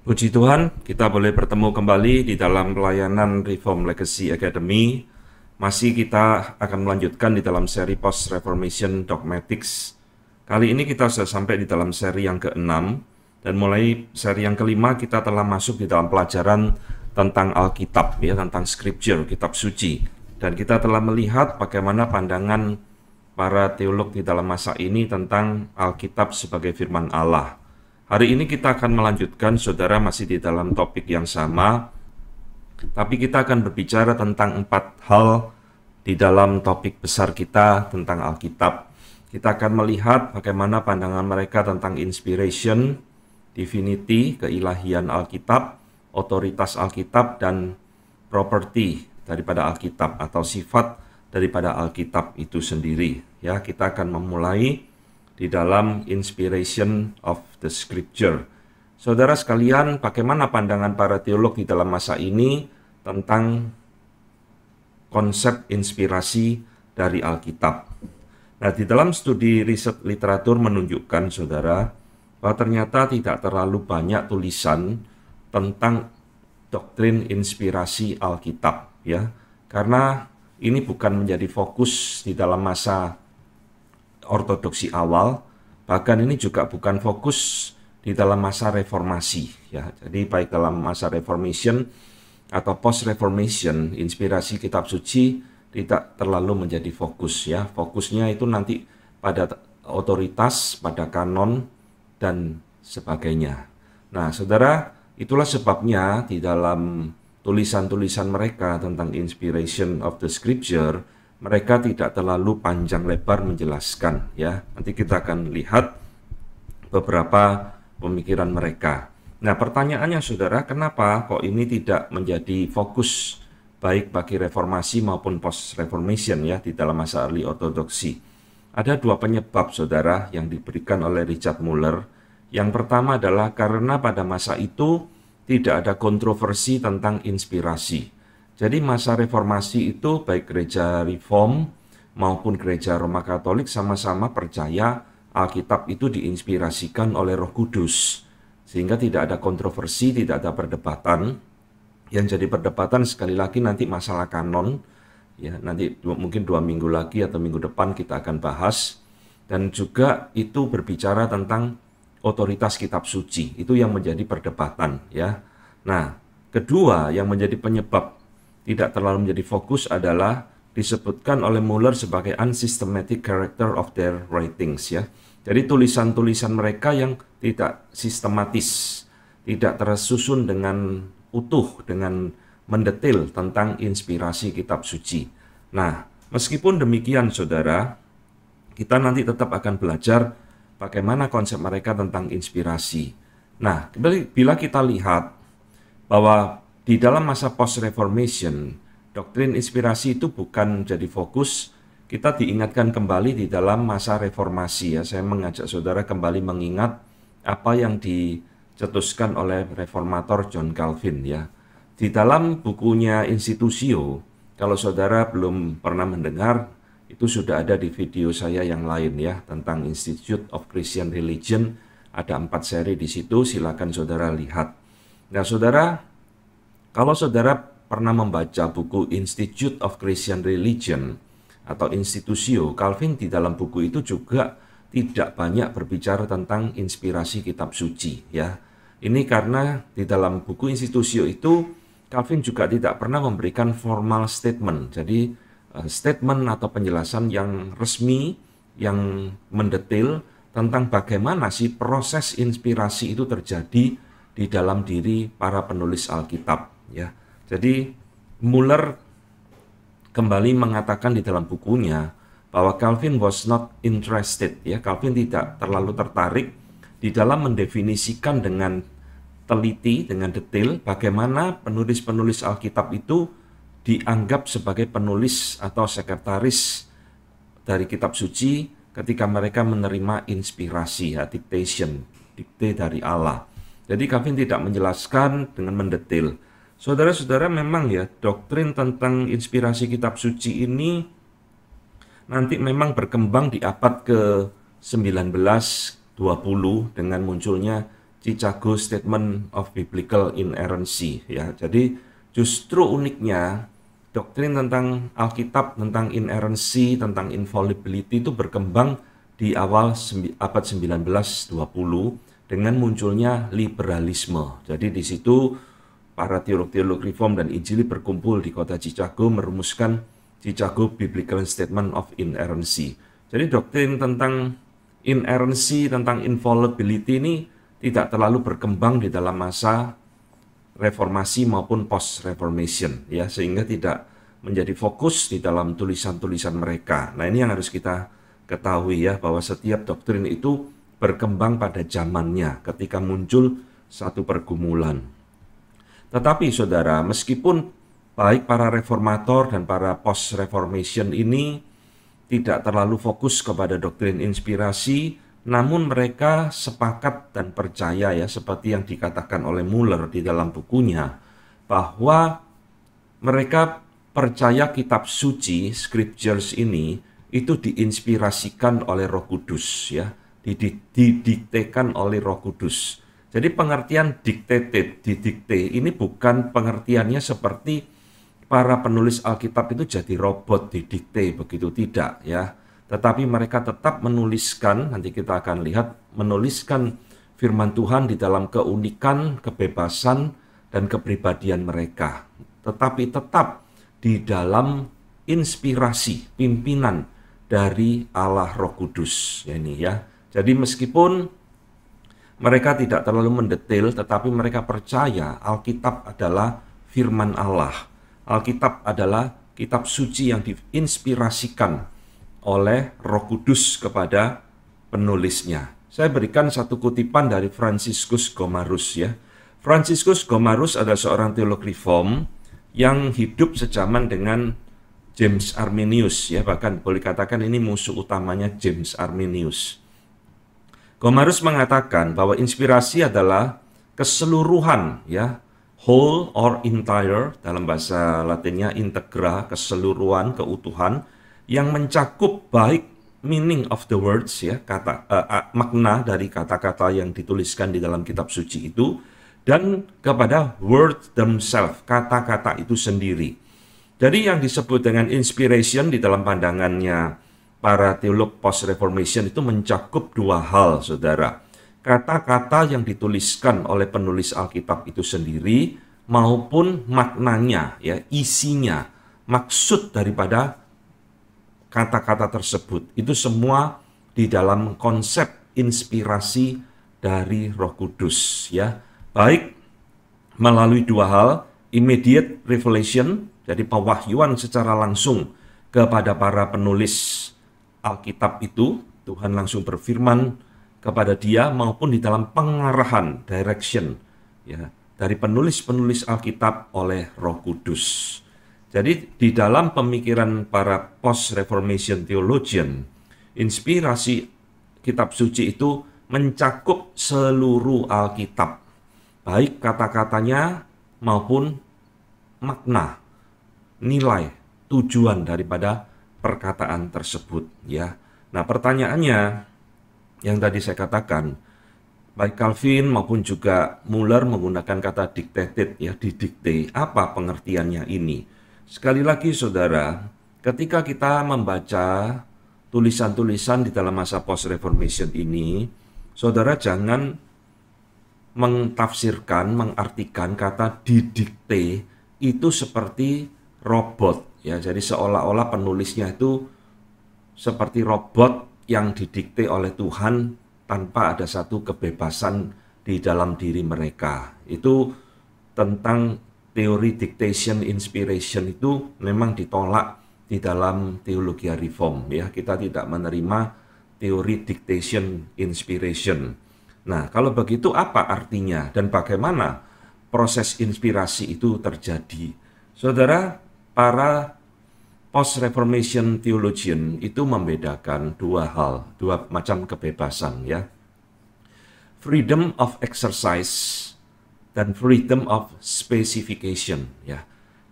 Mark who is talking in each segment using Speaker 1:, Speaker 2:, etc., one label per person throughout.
Speaker 1: Puji Tuhan, kita boleh bertemu kembali di dalam pelayanan Reform Legacy Academy. Masih kita akan melanjutkan di dalam seri Post-Reformation Dogmatics. Kali ini kita sudah sampai di dalam seri yang ke-6, dan mulai seri yang ke-5 kita telah masuk di dalam pelajaran tentang Alkitab, ya, tentang Scripture, kitab suci. Dan kita telah melihat bagaimana pandangan para teolog di dalam masa ini tentang Alkitab sebagai firman Allah. Hari ini kita akan melanjutkan, saudara, masih di dalam topik yang sama, tapi kita akan berbicara tentang 4 hal di dalam topik besar kita tentang Alkitab. Kita akan melihat bagaimana pandangan mereka tentang inspiration, divinity, keilahian Alkitab, otoritas Alkitab, dan property daripada Alkitab atau sifat daripada Alkitab itu sendiri. Ya, kita akan memulai di dalam inspiration of the scripture. Saudara sekalian, bagaimana pandangan para teolog di dalam masa ini tentang konsep inspirasi dari Alkitab? Nah, di dalam studi riset literatur menunjukkan, saudara, bahwa ternyata tidak terlalu banyak tulisan tentang doktrin inspirasi Alkitab, ya, karena ini bukan menjadi fokus di dalam masa ortodoksi awal, bahkan ini juga bukan fokus di dalam masa reformasi, ya. Jadi baik dalam masa reformation atau post reformation, inspirasi kitab suci tidak terlalu menjadi fokus, ya. Fokusnya itu nanti pada otoritas, pada kanon dan sebagainya. Nah, saudara, itulah sebabnya di dalam tulisan-tulisan mereka tentang inspiration of the scripture, mereka tidak terlalu panjang lebar menjelaskan, ya. Nanti kita akan lihat beberapa pemikiran mereka. Nah, pertanyaannya, saudara, kenapa kok ini tidak menjadi fokus baik bagi reformasi maupun post reformation, ya, di dalam masa early ortodoksi? Ada 2 penyebab, saudara, yang diberikan oleh Richard Muller. Yang pertama adalah karena pada masa itu tidak ada kontroversi tentang inspirasi. Jadi masa reformasi itu baik gereja reform maupun gereja Roma Katolik sama-sama percaya Alkitab itu diinspirasikan oleh Roh Kudus. Sehingga tidak ada kontroversi, tidak ada perdebatan. Yang jadi perdebatan sekali lagi nanti masalah kanon, ya, nanti mungkin 2 minggu lagi atau minggu depan kita akan bahas. Dan juga itu berbicara tentang otoritas kitab suci. Itu yang menjadi perdebatan, ya. Nah, kedua yang menjadi penyebab tidak terlalu menjadi fokus adalah disebutkan oleh Muller sebagai unsystematic character of their writings, ya. Jadi tulisan-tulisan mereka yang tidak sistematis, tidak tersusun dengan utuh, dengan mendetail tentang inspirasi kitab suci. Nah, meskipun demikian, saudara, kita nanti tetap akan belajar bagaimana konsep mereka tentang inspirasi. Nah, bila kita lihat bahwa di dalam masa post-reformation, doktrin inspirasi itu bukan jadi fokus, kita diingatkan kembali di dalam masa reformasi, ya. Saya mengajak saudara kembali mengingat apa yang dicetuskan oleh reformator John Calvin, ya. Di dalam bukunya Institutio, kalau saudara belum pernah mendengar, itu sudah ada di video saya yang lain, ya, tentang Institute of Christian Religion. Ada 4 seri di situ, silakan saudara lihat. Nah, saudara, kalau saudara pernah membaca buku Institute of Christian Religion atau Institutio, Calvin di dalam buku itu juga tidak banyak berbicara tentang inspirasi kitab suci, ya. Ini karena di dalam buku Institutio itu Calvin juga tidak pernah memberikan formal statement. Jadi statement atau penjelasan yang resmi, yang mendetail tentang bagaimana sih proses inspirasi itu terjadi di dalam diri para penulis Alkitab, ya. Jadi Muller kembali mengatakan di dalam bukunya bahwa Calvin was not interested, ya. Calvin tidak terlalu tertarik di dalam mendefinisikan dengan teliti, dengan detail bagaimana penulis-penulis Alkitab itu dianggap sebagai penulis atau sekretaris dari kitab suci ketika mereka menerima inspirasi, ya, dictation, dikte dari Allah. Jadi Calvin tidak menjelaskan dengan mendetail. Saudara-saudara, memang, ya, doktrin tentang inspirasi kitab suci ini nanti memang berkembang di abad ke-19, 20 dengan munculnya Chicago Statement of Biblical Inerrancy ya. Jadi justru uniknya doktrin tentang Alkitab, tentang inerrancy, tentang infallibility itu berkembang di awal abad 1920 dengan munculnya liberalisme. Jadi di situ para teolog-teolog Reform dan Injili berkumpul di kota Chicago merumuskan Chicago Biblical Statement of Inerrancy. Jadi doktrin tentang inerrancy, tentang infallibility ini tidak terlalu berkembang di dalam masa reformasi maupun post-reformation ya, sehingga tidak menjadi fokus di dalam tulisan-tulisan mereka. Nah, ini yang harus kita ketahui ya, bahwa setiap doktrin itu berkembang pada zamannya ketika muncul satu pergumulan. Tetapi saudara, meskipun baik para reformator dan para post-reformation ini tidak terlalu fokus kepada doktrin inspirasi, namun mereka sepakat dan percaya ya, seperti yang dikatakan oleh Muller di dalam bukunya, bahwa mereka percaya kitab suci, scriptures ini, itu diinspirasikan oleh Roh Kudus ya, didiktekan oleh Roh Kudus. Jadi pengertian dictated, didikte, ini bukan pengertiannya seperti para penulis Alkitab itu jadi robot didikte, begitu tidak ya. Tetapi mereka tetap menuliskan, nanti kita akan lihat, menuliskan firman Tuhan di dalam keunikan, kebebasan, dan kepribadian mereka. Tetapi tetap di dalam inspirasi, pimpinan dari Allah Roh Kudus. Ini ya. Jadi meskipun mereka tidak terlalu mendetail, tetapi mereka percaya Alkitab adalah firman Allah. Alkitab adalah kitab suci yang diinspirasikan oleh Roh Kudus kepada penulisnya. Saya berikan satu kutipan dari Franciscus Gomarus ya. Franciscus Gomarus adalah seorang teolog Reform yang hidup sejaman dengan James Arminius ya, bahkan boleh katakan ini musuh utamanya James Arminius. Gomarus mengatakan bahwa inspirasi adalah keseluruhan ya, whole or entire, dalam bahasa Latinnya integra, keseluruhan, keutuhan, yang mencakup baik meaning of the words ya, makna dari kata-kata yang dituliskan di dalam kitab suci itu, dan kepada word themselves, kata-kata itu sendiri. Jadi yang disebut dengan inspiration di dalam pandangannya para teolog post-reformation itu mencakup dua hal, saudara. Kata-kata yang dituliskan oleh penulis Alkitab itu sendiri maupun maknanya, ya, isinya, maksud daripada kata-kata tersebut. Itu semua di dalam konsep inspirasi dari Roh Kudus, ya. Baik melalui dua hal, immediate revelation, jadi pewahyuan secara langsung kepada para penulis Alkitab itu, Tuhan langsung berfirman kepada dia, maupun di dalam pengarahan, direction, ya, dari penulis-penulis Alkitab oleh Roh Kudus. Jadi di dalam pemikiran para post-reformation theologian, inspirasi kitab suci itu mencakup seluruh Alkitab, baik kata-katanya maupun makna, nilai, tujuan daripada perkataan tersebut, ya. Nah, pertanyaannya yang tadi saya katakan, baik Calvin maupun juga Muller menggunakan kata dictated, ya, didikte. Apa pengertiannya ini? Sekali lagi saudara, ketika kita membaca tulisan-tulisan di dalam masa post-reformation ini, saudara jangan mentafsirkan, mengartikan kata didikte itu seperti robot, ya. Jadi seolah-olah penulisnya itu seperti robot yang didikte oleh Tuhan tanpa ada satu kebebasan di dalam diri mereka. Itu tentang teori dictation inspiration itu memang ditolak di dalam teologi Reform, ya. Kita tidak menerima teori dictation inspiration. Nah, kalau begitu apa artinya dan bagaimana proses inspirasi itu terjadi? Saudara, para post-reformation theologian itu membedakan dua hal, dua macam kebebasan, ya. Freedom of exercise dan freedom of specification, ya.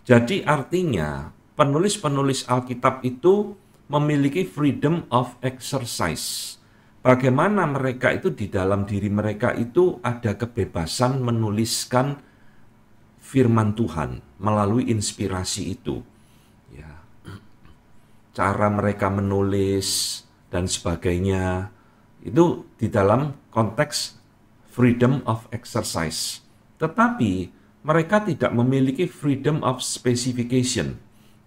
Speaker 1: Jadi artinya penulis-penulis Alkitab itu memiliki freedom of exercise, bagaimana mereka itu di dalam diri mereka itu ada kebebasan menuliskan firman Tuhan melalui inspirasi itu. Ya, cara mereka menulis dan sebagainya itu di dalam konteks freedom of exercise. Tetapi mereka tidak memiliki freedom of specification.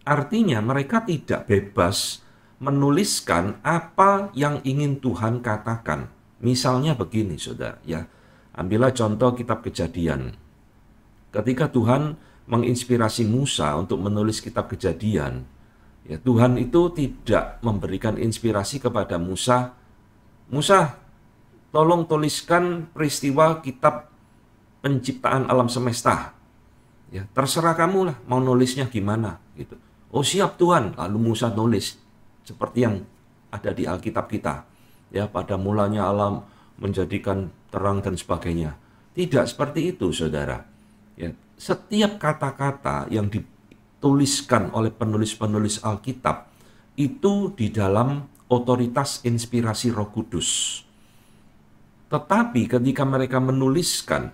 Speaker 1: Artinya mereka tidak bebas menuliskan apa yang ingin Tuhan katakan. Misalnya begini, saudara, ya. Ambillah contoh kitab Kejadian. Ketika Tuhan menginspirasi Musa untuk menulis kitab Kejadian, ya, Tuhan itu tidak memberikan inspirasi kepada Musa, Musa, tolong tuliskan peristiwa kitab penciptaan alam semesta. Ya, terserah kamu lah mau nulisnya gimana gitu. Oh siap Tuhan. Lalu Musa nulis seperti yang ada di Alkitab kita. Ya, pada mulanya alam menjadikan terang dan sebagainya. Tidak seperti itu, saudara. Ya, setiap kata-kata yang dituliskan oleh penulis-penulis Alkitab itu di dalam otoritas inspirasi Roh Kudus. Tetapi ketika mereka menuliskan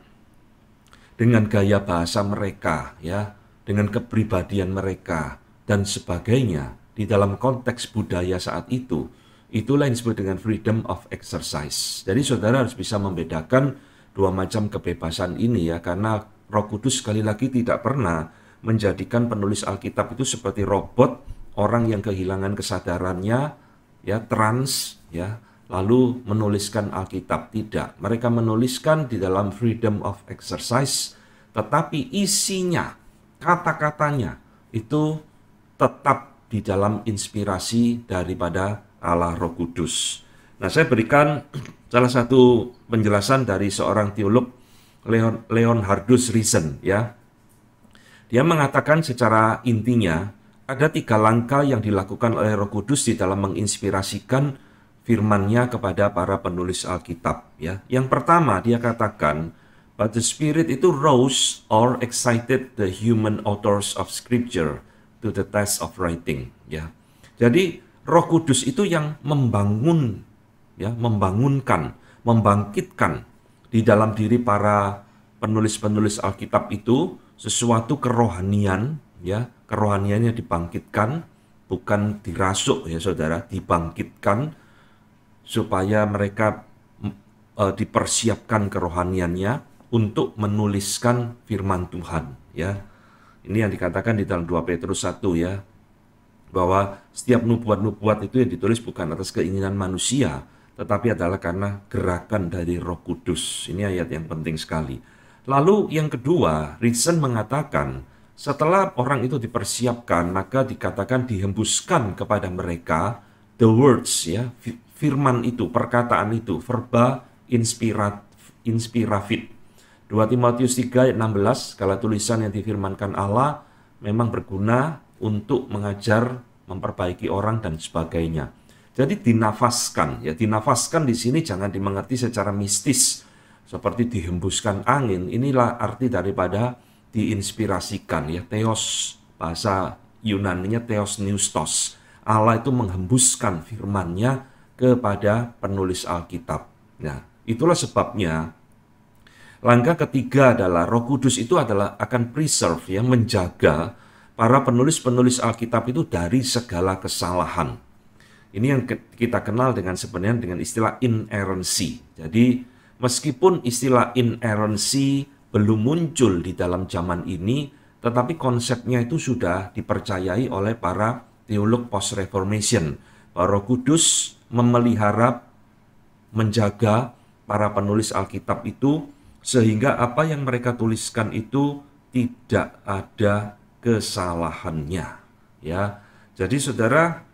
Speaker 1: dengan gaya bahasa mereka, ya, dengan kepribadian mereka dan sebagainya di dalam konteks budaya saat itu, itulah yang disebut dengan freedom of exercise. Jadi saudara harus bisa membedakan dua macam kebebasan ini, ya, karena Roh Kudus sekali lagi tidak pernah menjadikan penulis Alkitab itu seperti robot, orang yang kehilangan kesadarannya, ya, trans, ya, lalu menuliskan Alkitab. Tidak, mereka menuliskan di dalam freedom of exercise, tetapi isinya, kata-katanya itu tetap di dalam inspirasi daripada Allah Roh Kudus. Nah, saya berikan salah satu penjelasan dari seorang teolog, Leonhardus Risen, ya. Dia mengatakan secara intinya ada 3 langkah yang dilakukan oleh Roh Kudus di dalam menginspirasikan firman-Nya kepada para penulis Alkitab, ya. Yang pertama dia katakan, but the Spirit itu rose or excited the human authors of Scripture to the task of writing, ya. Jadi Roh Kudus itu yang membangun, ya, membangunkan, membangkitkan di dalam diri para penulis-penulis Alkitab itu sesuatu kerohanian, ya, kerohaniannya dibangkitkan, bukan dirasuk, ya saudara, dibangkitkan supaya mereka dipersiapkan kerohaniannya untuk menuliskan firman Tuhan, ya. Ini yang dikatakan di dalam 2 Petrus 1, ya, bahwa setiap nubuat-nubuat itu yang ditulis bukan atas keinginan manusia, tetapi adalah karena gerakan dari Roh Kudus. Ini ayat yang penting sekali. Lalu yang kedua, Risen mengatakan, setelah orang itu dipersiapkan, maka dikatakan dihembuskan kepada mereka the words, ya, firman itu, perkataan itu, verba inspiravit. 2 Timotius 3 ayat 16, segala tulisan yang difirmankan Allah memang berguna untuk mengajar, memperbaiki orang dan sebagainya. Jadi dinafaskan, ya, dinafaskan di sini jangan dimengerti secara mistis seperti dihembuskan angin. Inilah arti daripada diinspirasikan, ya, theos, bahasa Yunaninya theos neustos. Allah itu menghembuskan firman-Nya kepada penulis Alkitab. Nah, itulah sebabnya langkah ketiga adalah Roh Kudus itu adalah akan preserve, ya, menjaga para penulis-penulis Alkitab itu dari segala kesalahan. Ini yang kita kenal dengan sebenarnya dengan istilah inerrancy. Jadi meskipun istilah inerrancy belum muncul di dalam zaman ini, tetapi konsepnya itu sudah dipercayai oleh para teolog post-reformation. Roh Kudus memelihara, menjaga para penulis Alkitab itu sehingga apa yang mereka tuliskan itu tidak ada kesalahannya, ya. Jadi saudara,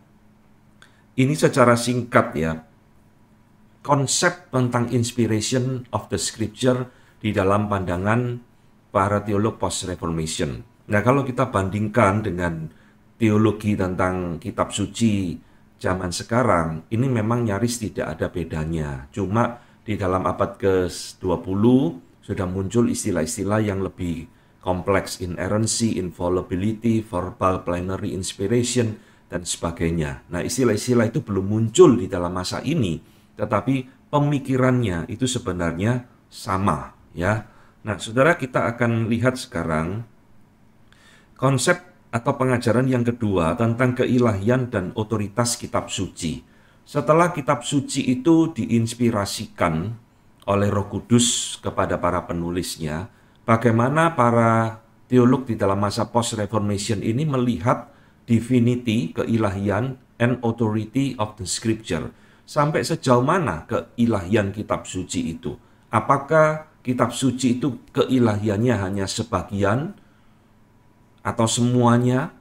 Speaker 1: ini secara singkat, ya, konsep tentang inspiration of the scripture di dalam pandangan para teolog post-reformation. Nah, kalau kita bandingkan dengan teologi tentang kitab suci zaman sekarang, ini memang nyaris tidak ada bedanya. Cuma di dalam abad ke-20 sudah muncul istilah-istilah yang lebih kompleks, inerrancy, infallibility, verbal plenary inspiration, dan sebagainya. Nah, istilah-istilah itu belum muncul di dalam masa ini, tetapi pemikirannya itu sebenarnya sama, ya. Nah, saudara, kita akan lihat sekarang konsep atau pengajaran yang kedua tentang keilahian dan otoritas kitab suci. Setelah kitab suci itu diinspirasikan oleh Roh Kudus kepada para penulisnya, bagaimana para teolog di dalam masa post-reformation ini melihat divinity, keilahian, and authority of the scripture. Sampai sejauh mana keilahian kitab suci itu? Apakah kitab suci itu keilahiannya hanya sebagian atau semuanya?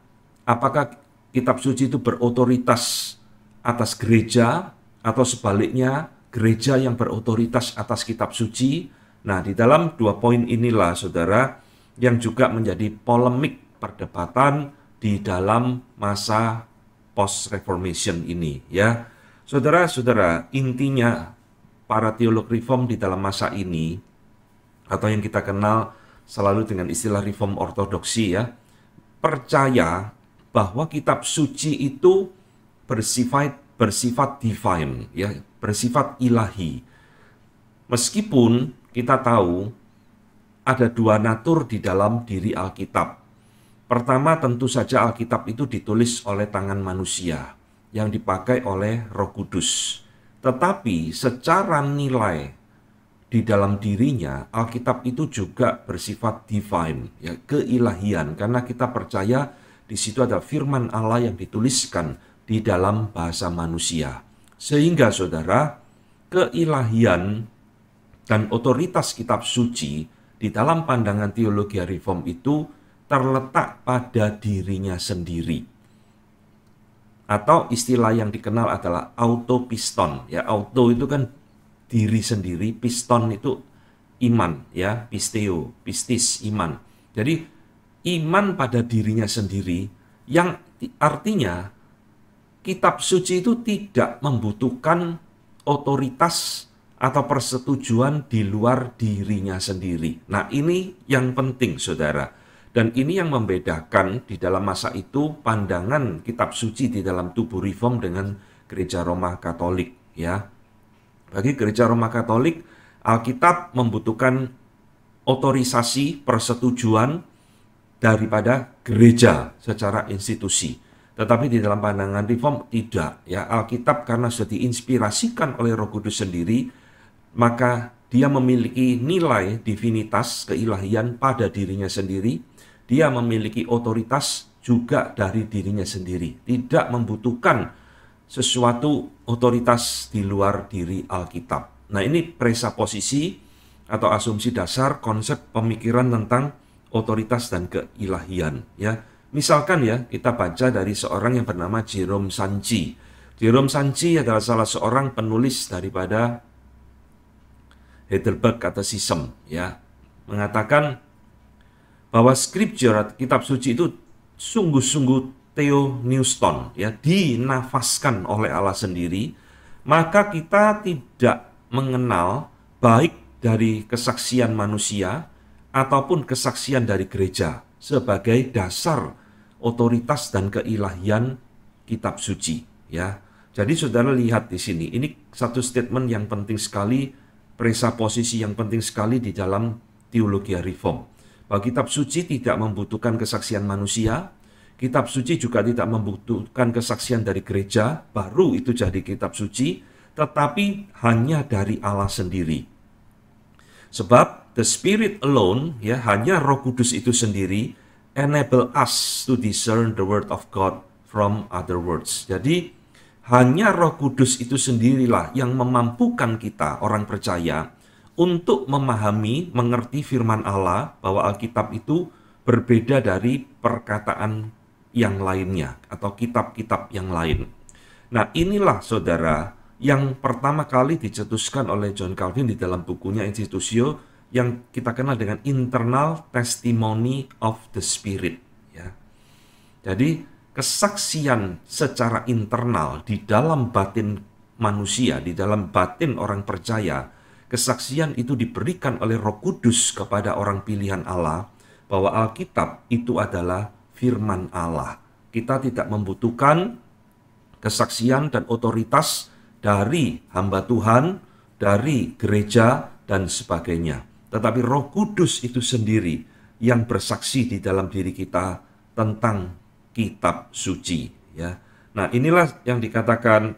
Speaker 1: Apakah kitab suci itu berotoritas atas gereja atau sebaliknya gereja yang berotoritas atas kitab suci? Nah, di dalam dua poin inilah, saudara, yang juga menjadi polemik perdebatan di dalam masa post-reformation ini, ya. Saudara-saudara, intinya para teolog reform di dalam masa ini, atau yang kita kenal selalu dengan istilah reform ortodoksi, ya, percaya bahwa kitab suci itu bersifat divine, ya, bersifat ilahi. Meskipun kita tahu ada dua natur di dalam diri Alkitab. Pertama, tentu saja Alkitab itu ditulis oleh tangan manusia yang dipakai oleh Roh Kudus. Tetapi secara nilai di dalam dirinya, Alkitab itu juga bersifat divine, ya, keilahian, karena kita percaya di situ ada firman Allah yang dituliskan di dalam bahasa manusia. Sehingga, saudara, keilahian dan otoritas kitab suci di dalam pandangan teologi reform itu terletak pada dirinya sendiri. Atau istilah yang dikenal adalah autopiston, ya. Auto itu kan diri sendiri, piston itu iman, ya, pisteo, pistis, iman. Jadi iman pada dirinya sendiri, yang artinya kitab suci itu tidak membutuhkan otoritas atau persetujuan di luar dirinya sendiri. Nah, ini yang penting, saudara. Dan ini yang membedakan di dalam masa itu pandangan kitab suci di dalam tubuh reform dengan gereja Roma Katolik, ya. Bagi gereja Roma Katolik, Alkitab membutuhkan otorisasi, persetujuan daripada gereja secara institusi. Tetapi di dalam pandangan reform tidak, ya. Alkitab karena sudah diinspirasikan oleh Roh Kudus sendiri, maka dia memiliki nilai divinitas, keilahian pada dirinya sendiri. Dia memiliki otoritas juga dari dirinya sendiri. Tidak membutuhkan sesuatu otoritas di luar diri Alkitab. Nah, ini presuposisi atau asumsi dasar konsep pemikiran tentang otoritas dan keilahian, ya. Misalkan, ya, kita baca dari seorang yang bernama Jerome Sanchi. Jerome Sanchi adalah salah seorang penulis daripada Heidelberg Catechism, ya, mengatakan bahwa scripture, kitab suci itu sungguh-sungguh theopneuston, ya, dinafaskan oleh Allah sendiri, maka kita tidak mengenal baik dari kesaksian manusia ataupun kesaksian dari gereja sebagai dasar otoritas dan keilahian kitab suci, ya. Jadi saudara lihat di sini, ini satu statement yang penting sekali, presuposisi yang penting sekali di dalam teologi reform. Bahwa kitab suci tidak membutuhkan kesaksian manusia, kitab suci juga tidak membutuhkan kesaksian dari gereja, baru itu jadi kitab suci, tetapi hanya dari Allah sendiri. Sebab the Spirit alone, ya, hanya Roh Kudus itu sendiri, enable us to discern the word of God from other words. Jadi hanya Roh Kudus itu sendirilah yang memampukan kita, orang percaya, untuk memahami, mengerti firman Allah, bahwa Alkitab itu berbeda dari perkataan yang lainnya atau kitab-kitab yang lain. Nah, inilah, saudara, yang pertama kali dicetuskan oleh John Calvin di dalam bukunya Institutio, yang kita kenal dengan Internal Testimony of the Spirit, ya. Jadi kesaksian secara internal di dalam batin manusia, di dalam batin orang percaya, kesaksian itu diberikan oleh Roh Kudus kepada orang pilihan Allah bahwa Alkitab itu adalah firman Allah. Kita tidak membutuhkan kesaksian dan otoritas dari hamba Tuhan, dari gereja, dan sebagainya. Tetapi Roh Kudus itu sendiri yang bersaksi di dalam diri kita tentang kitab suci. Ya. Nah, inilah yang dikatakan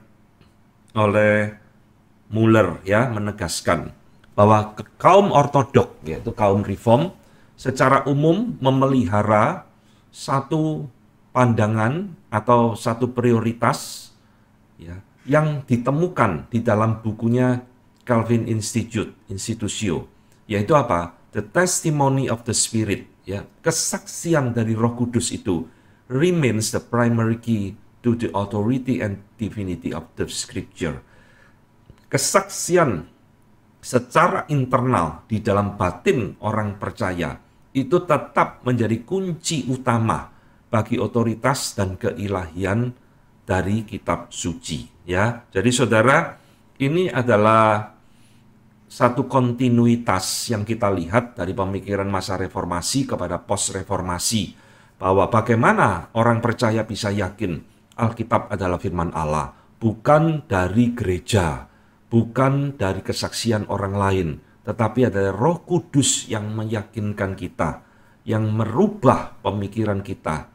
Speaker 1: oleh Muller, ya, menegaskan bahwa kaum ortodok, yaitu kaum reform, secara umum memelihara satu pandangan atau satu prioritas, ya, yang ditemukan di dalam bukunya Calvin Institutio, yaitu apa? The testimony of the Spirit, ya, kesaksian dari Roh Kudus itu remains the primary key to the authority and divinity of the Scripture. Kesaksian secara internal di dalam batin orang percaya itu tetap menjadi kunci utama bagi otoritas dan keilahian dari kitab suci, ya. Jadi saudara, ini adalah satu kontinuitas yang kita lihat dari pemikiran masa reformasi kepada post reformasi, bahwa bagaimana orang percaya bisa yakin Alkitab adalah firman Allah, bukan dari gereja, bukan dari kesaksian orang lain, tetapi adalah Roh Kudus yang meyakinkan kita, yang merubah pemikiran kita,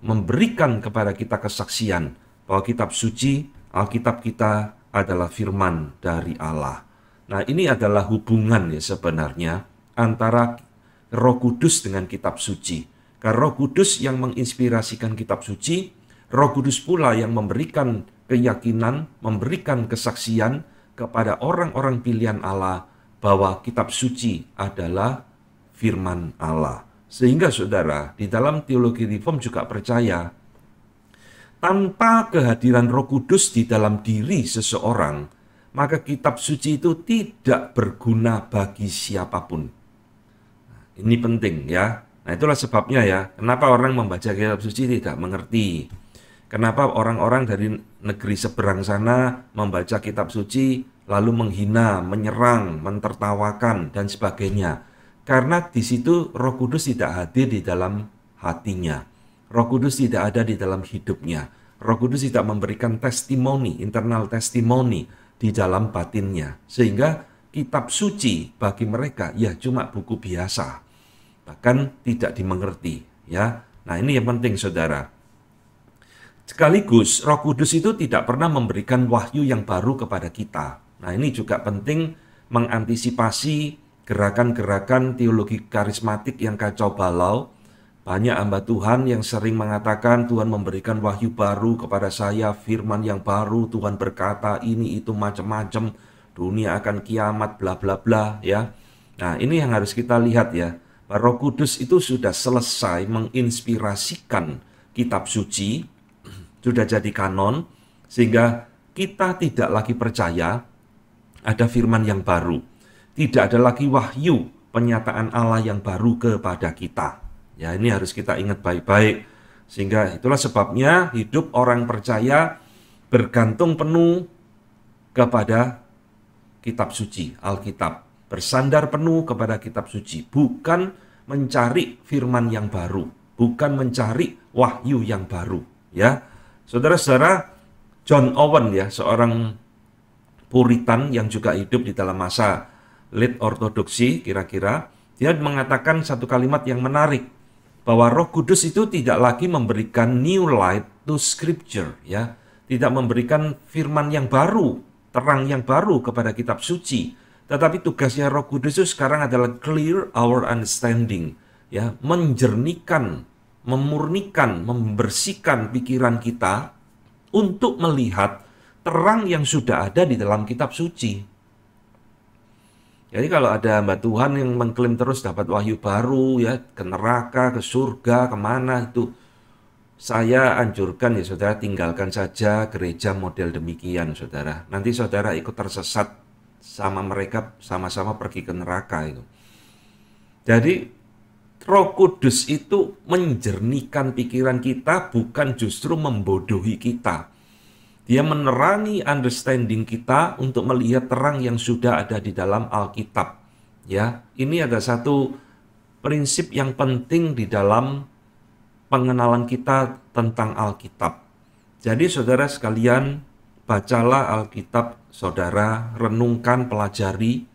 Speaker 1: memberikan kepada kita kesaksian bahwa kitab suci, Alkitab kita adalah firman dari Allah. Nah, ini adalah hubungan ya sebenarnya antara Roh Kudus dengan kitab suci. Karena Roh Kudus yang menginspirasikan kitab suci, Roh Kudus pula yang memberikan keyakinan, memberikan kesaksian kepada orang-orang pilihan Allah bahwa kitab suci adalah firman Allah. Sehingga saudara, di dalam teologi reform juga percaya, tanpa kehadiran Roh Kudus di dalam diri seseorang, maka kitab suci itu tidak berguna bagi siapapun. Ini penting ya. Nah, itulah sebabnya ya, kenapa orang membaca kitab suci tidak mengerti. Kenapa orang-orang dari negeri seberang sana membaca kitab suci lalu menghina, menyerang, mentertawakan dan sebagainya. Karena di situ Roh Kudus tidak hadir di dalam hatinya. Roh Kudus tidak ada di dalam hidupnya. Roh Kudus tidak memberikan testimoni, internal testimoni di dalam batinnya. Sehingga kitab suci bagi mereka ya cuma buku biasa. Bahkan tidak dimengerti, ya. Nah, ini yang penting saudara. Sekaligus Roh Kudus itu tidak pernah memberikan wahyu yang baru kepada kita. Nah, ini juga penting mengantisipasi gerakan-gerakan teologi karismatik yang kacau balau. Banyak hamba Tuhan yang sering mengatakan Tuhan memberikan wahyu baru kepada saya, firman yang baru, Tuhan berkata ini itu macam-macam, dunia akan kiamat, bla bla bla, ya. Nah, ini yang harus kita lihat ya. Roh Kudus itu sudah selesai menginspirasikan kitab suci, sudah jadi kanon, sehingga kita tidak lagi percaya ada firman yang baru. Tidak ada lagi wahyu penyataan Allah yang baru kepada kita. Ya, ini harus kita ingat baik-baik. Sehingga itulah sebabnya hidup orang percaya bergantung penuh kepada kitab suci, Alkitab. Bersandar penuh kepada kitab suci. Bukan mencari firman yang baru. Bukan mencari wahyu yang baru. Ya, saudara-saudara, John Owen ya, seorang Puritan yang juga hidup di dalam masa late ortodoksi kira-kira, dia mengatakan satu kalimat yang menarik, bahwa Roh Kudus itu tidak lagi memberikan new light to scripture, ya, tidak memberikan firman yang baru, terang yang baru kepada kitab suci, tetapi tugasnya Roh Kudus itu sekarang adalah clear our understanding, ya, menjernihkan, memurnikan, membersihkan pikiran kita untuk melihat terang yang sudah ada di dalam kitab suci. Jadi kalau ada hamba Tuhan yang mengklaim terus dapat wahyu baru, ya, ke neraka, ke surga, kemana itu, saya anjurkan ya saudara, tinggalkan saja gereja model demikian saudara. Nanti saudara ikut tersesat sama mereka, sama-sama pergi ke neraka itu. Jadi Roh Kudus itu menjernihkan pikiran kita, bukan justru membodohi kita. Dia menerangi understanding kita untuk melihat terang yang sudah ada di dalam Alkitab. Ya, ini ada satu prinsip yang penting di dalam pengenalan kita tentang Alkitab. Jadi saudara sekalian, bacalah Alkitab, saudara, renungkan, pelajari,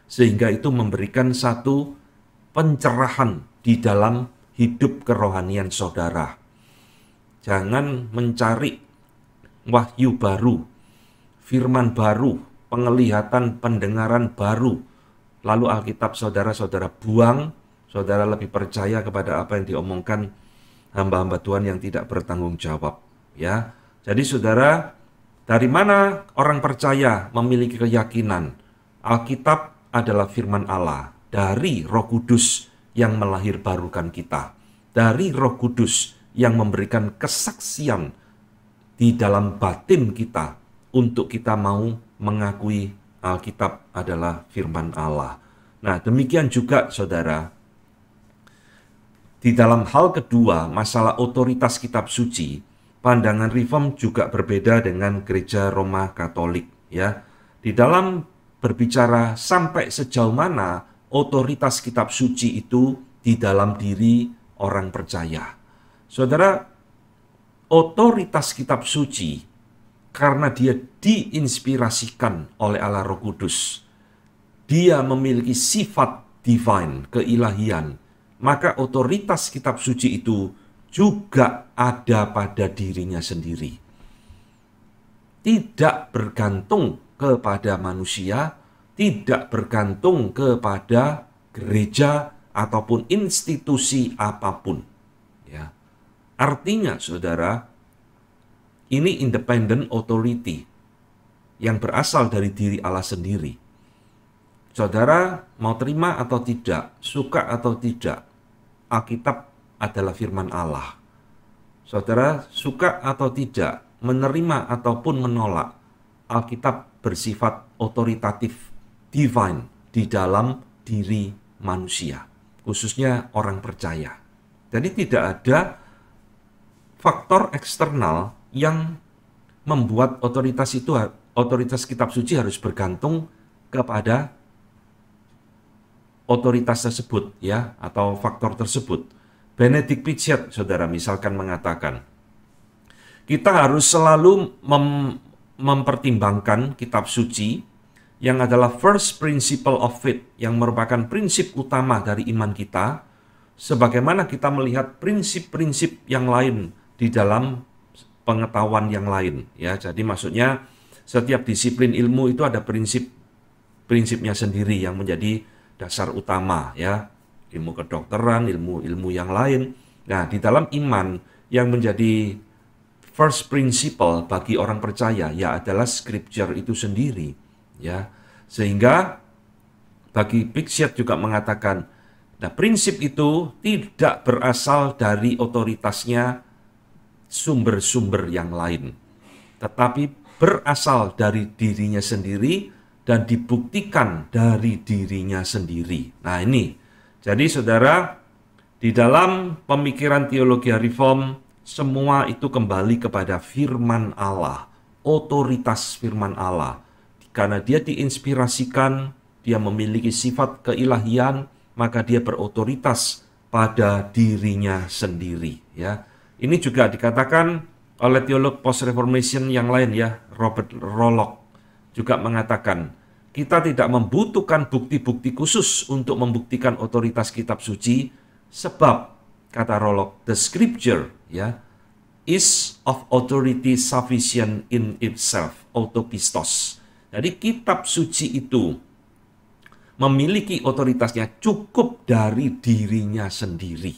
Speaker 1: sehingga itu memberikan satu pencerahan di dalam hidup kerohanian saudara. Jangan mencari wahyu baru, firman baru, penglihatan, pendengaran baru, lalu Alkitab saudara-saudara buang, saudara lebih percaya kepada apa yang diomongkan hamba-hamba Tuhan yang tidak bertanggung jawab. Ya, jadi saudara, dari mana orang percaya memiliki keyakinan? Alkitab adalah firman Allah dari Roh Kudus yang melahirbarukan kita, dari Roh Kudus yang memberikan kesaksian di dalam batin kita untuk kita mau mengakui Alkitab adalah firman Allah. Nah, demikian juga saudara, di dalam hal kedua, masalah otoritas kitab suci, pandangan Reform juga berbeda dengan gereja Roma Katolik, ya. Di dalam berbicara sampai sejauh mana otoritas kitab suci itu di dalam diri orang percaya. Saudara, otoritas kitab suci karena dia diinspirasikan oleh Allah Roh Kudus, dia memiliki sifat divine, keilahian, maka otoritas kitab suci itu juga ada pada dirinya sendiri. Tidak bergantung kepada manusia, tidak bergantung kepada gereja ataupun institusi apapun. Ya. Artinya, saudara, ini independent authority yang berasal dari diri Allah sendiri. Saudara mau terima atau tidak, suka atau tidak, Alkitab adalah firman Allah. Saudara suka atau tidak, menerima ataupun menolak, Alkitab bersifat otoritatif, divine di dalam diri manusia, khususnya orang percaya. Jadi tidak ada faktor eksternal yang membuat otoritas kitab suci harus bergantung kepada otoritas tersebut, ya, atau faktor tersebut. Benedict Picchet, saudara, misalkan mengatakan, kita harus selalu mempertimbangkan kitab suci yang adalah first principle of faith, yang merupakan prinsip utama dari iman kita, sebagaimana kita melihat prinsip-prinsip yang lain di dalam pengetahuan yang lain, ya. Jadi maksudnya setiap disiplin ilmu itu ada prinsipnya sendiri yang menjadi dasar utama, ya. Ilmu kedokteran, ilmu yang lain. Nah, di dalam iman yang menjadi first principle bagi orang percaya ya adalah scripture itu sendiri, ya. Sehingga bagi Picchet juga mengatakan, nah, prinsip itu tidak berasal dari otoritasnya sumber-sumber yang lain, tetapi berasal dari dirinya sendiri dan dibuktikan dari dirinya sendiri. Nah, ini. Jadi saudara, di dalam pemikiran teologi Reform, semua itu kembali kepada firman Allah, otoritas firman Allah. Karena dia diinspirasikan, dia memiliki sifat keilahian, maka dia berotoritas pada dirinya sendiri, ya. Ini juga dikatakan oleh teolog post-reformation yang lain, ya, Robert Rollock juga mengatakan, kita tidak membutuhkan bukti-bukti khusus untuk membuktikan otoritas kitab suci, sebab, kata Rollock, the scripture, ya, is of authority sufficient in itself, autopistos. Jadi kitab suci itu memiliki otoritasnya cukup dari dirinya sendiri,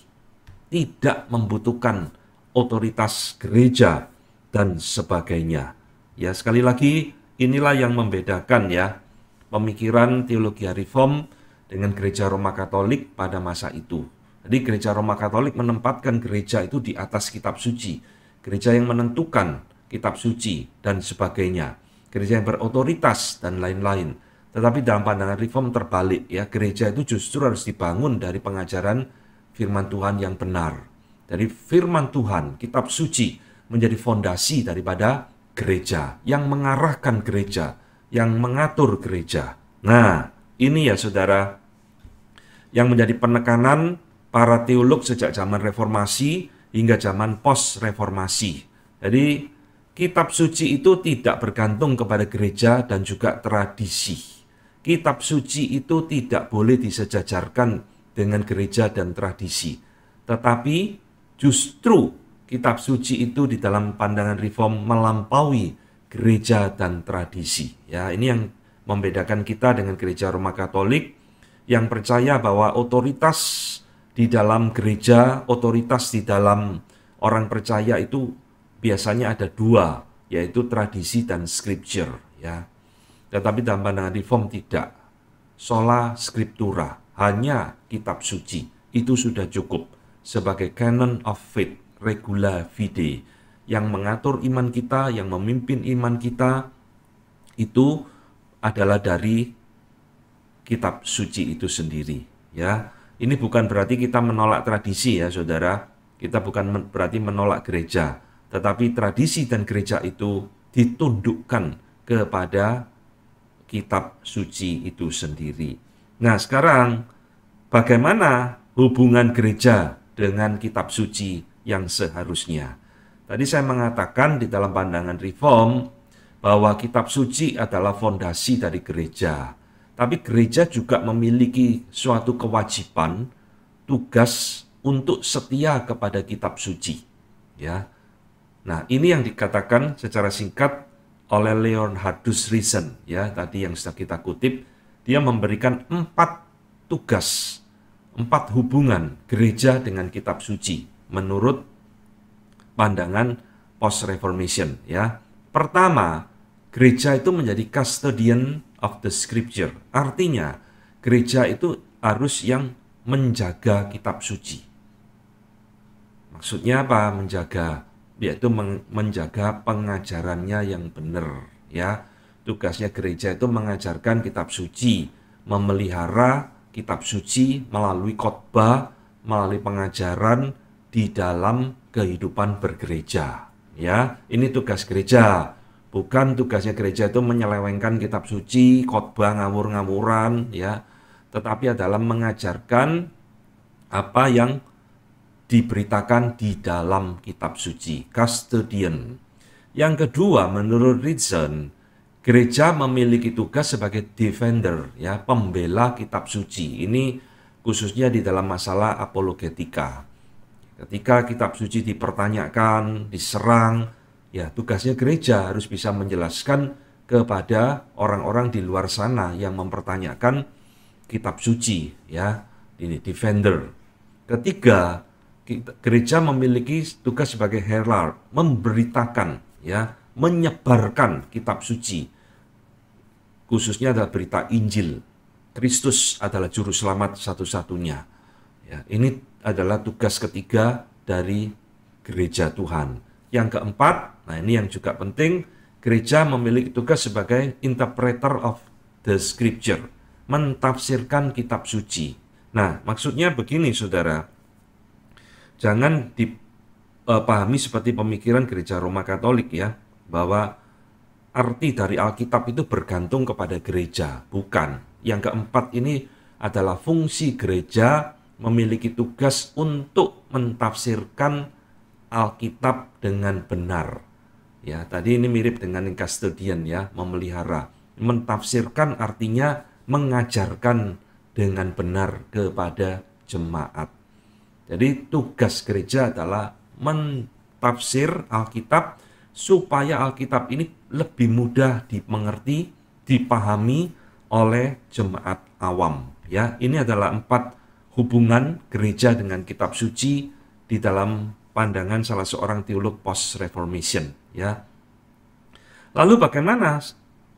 Speaker 1: tidak membutuhkan otoritas gereja dan sebagainya. Ya, sekali lagi, inilah yang membedakan, ya, pemikiran teologi Reform dengan gereja Roma Katolik pada masa itu. Jadi gereja Roma Katolik menempatkan gereja itu di atas kitab suci. Gereja yang menentukan kitab suci dan sebagainya. Gereja yang berotoritas dan lain-lain. Tetapi dalam pandangan Reform terbalik, ya, gereja itu justru harus dibangun dari pengajaran firman Tuhan yang benar. Dari firman Tuhan, kitab suci menjadi fondasi daripada gereja, yang mengarahkan gereja, yang mengatur gereja. Nah, ini ya saudara, yang menjadi penekanan para teolog sejak zaman reformasi hingga zaman post-reformasi. Jadi, kitab suci itu tidak bergantung kepada gereja dan juga tradisi. Kitab suci itu tidak boleh disejajarkan dengan gereja dan tradisi. Tetapi justru kitab suci itu di dalam pandangan reform melampaui gereja dan tradisi. Ya, ini yang membedakan kita dengan gereja Roma Katolik yang percaya bahwa otoritas di dalam gereja, otoritas di dalam orang percaya itu biasanya ada dua, yaitu tradisi dan scripture. Ya. Tetapi dalam pandangan reform tidak. Sola scriptura, hanya kitab suci, itu sudah cukup sebagai canon of faith, regula fide, yang mengatur iman kita, yang memimpin iman kita, itu adalah dari kitab suci itu sendiri. Ya, ini bukan berarti kita menolak tradisi ya saudara, kita bukan berarti menolak gereja, tetapi tradisi dan gereja itu ditundukkan kepada kitab suci itu sendiri. Nah sekarang bagaimana hubungan gereja dengan kitab suci yang seharusnya? Tadi saya mengatakan di dalam pandangan reform bahwa kitab suci adalah fondasi dari gereja. Tapi gereja juga memiliki suatu kewajiban, tugas untuk setia kepada kitab suci. Ya. Nah, ini yang dikatakan secara singkat oleh Leonhardus Risen, ya, tadi yang sudah kita kutip, dia memberikan 4 tugas, 4 hubungan gereja dengan kitab suci menurut pandangan post-reformation, ya. Pertama, gereja itu menjadi custodian of the scripture. Artinya, gereja itu harus yang menjaga kitab suci. Maksudnya apa? Menjaga, yaitu menjaga pengajarannya yang benar, ya. Tugasnya gereja itu mengajarkan kitab suci, memelihara kitab suci melalui khotbah, melalui pengajaran di dalam kehidupan bergereja, ya. Ini tugas gereja. Bukan tugasnya gereja itu menyelewengkan kitab suci, khotbah ngawur-ngawuran, ya. Tetapi adalah mengajarkan apa yang diberitakan di dalam kitab suci, custodian. Yang kedua, menurut Risen, gereja memiliki tugas sebagai defender, ya, pembela kitab suci. Ini khususnya di dalam masalah apologetika. Ketika kitab suci dipertanyakan, diserang, ya, tugasnya gereja harus bisa menjelaskan kepada orang-orang di luar sana yang mempertanyakan kitab suci, ya, ini defender. Ketiga, gereja memiliki tugas sebagai herald, memberitakan, ya, menyebarkan kitab suci. Khususnya adalah berita Injil. Kristus adalah juru selamat satu-satunya. Ya, ini adalah tugas ketiga dari gereja Tuhan. Yang keempat, nah ini yang juga penting, gereja memiliki tugas sebagai interpreter of the scripture, mentafsirkan kitab suci. Nah, maksudnya begini saudara, jangan dipahami seperti pemikiran gereja Roma Katolik ya, bahwa arti dari Alkitab itu bergantung kepada gereja. Bukan. Yang keempat ini adalah fungsi gereja memiliki tugas untuk mentafsirkan Alkitab dengan benar. Ya, tadi ini mirip dengan custodian ya, memelihara. Mentafsirkan artinya mengajarkan dengan benar kepada jemaat. Jadi tugas gereja adalah mentafsir Alkitab supaya Alkitab ini lebih mudah dimengerti, dipahami oleh jemaat awam. Ya, ini adalah 4 hubungan gereja dengan kitab suci di dalam pandangan salah seorang teolog post-reformation, ya. Lalu bagaimana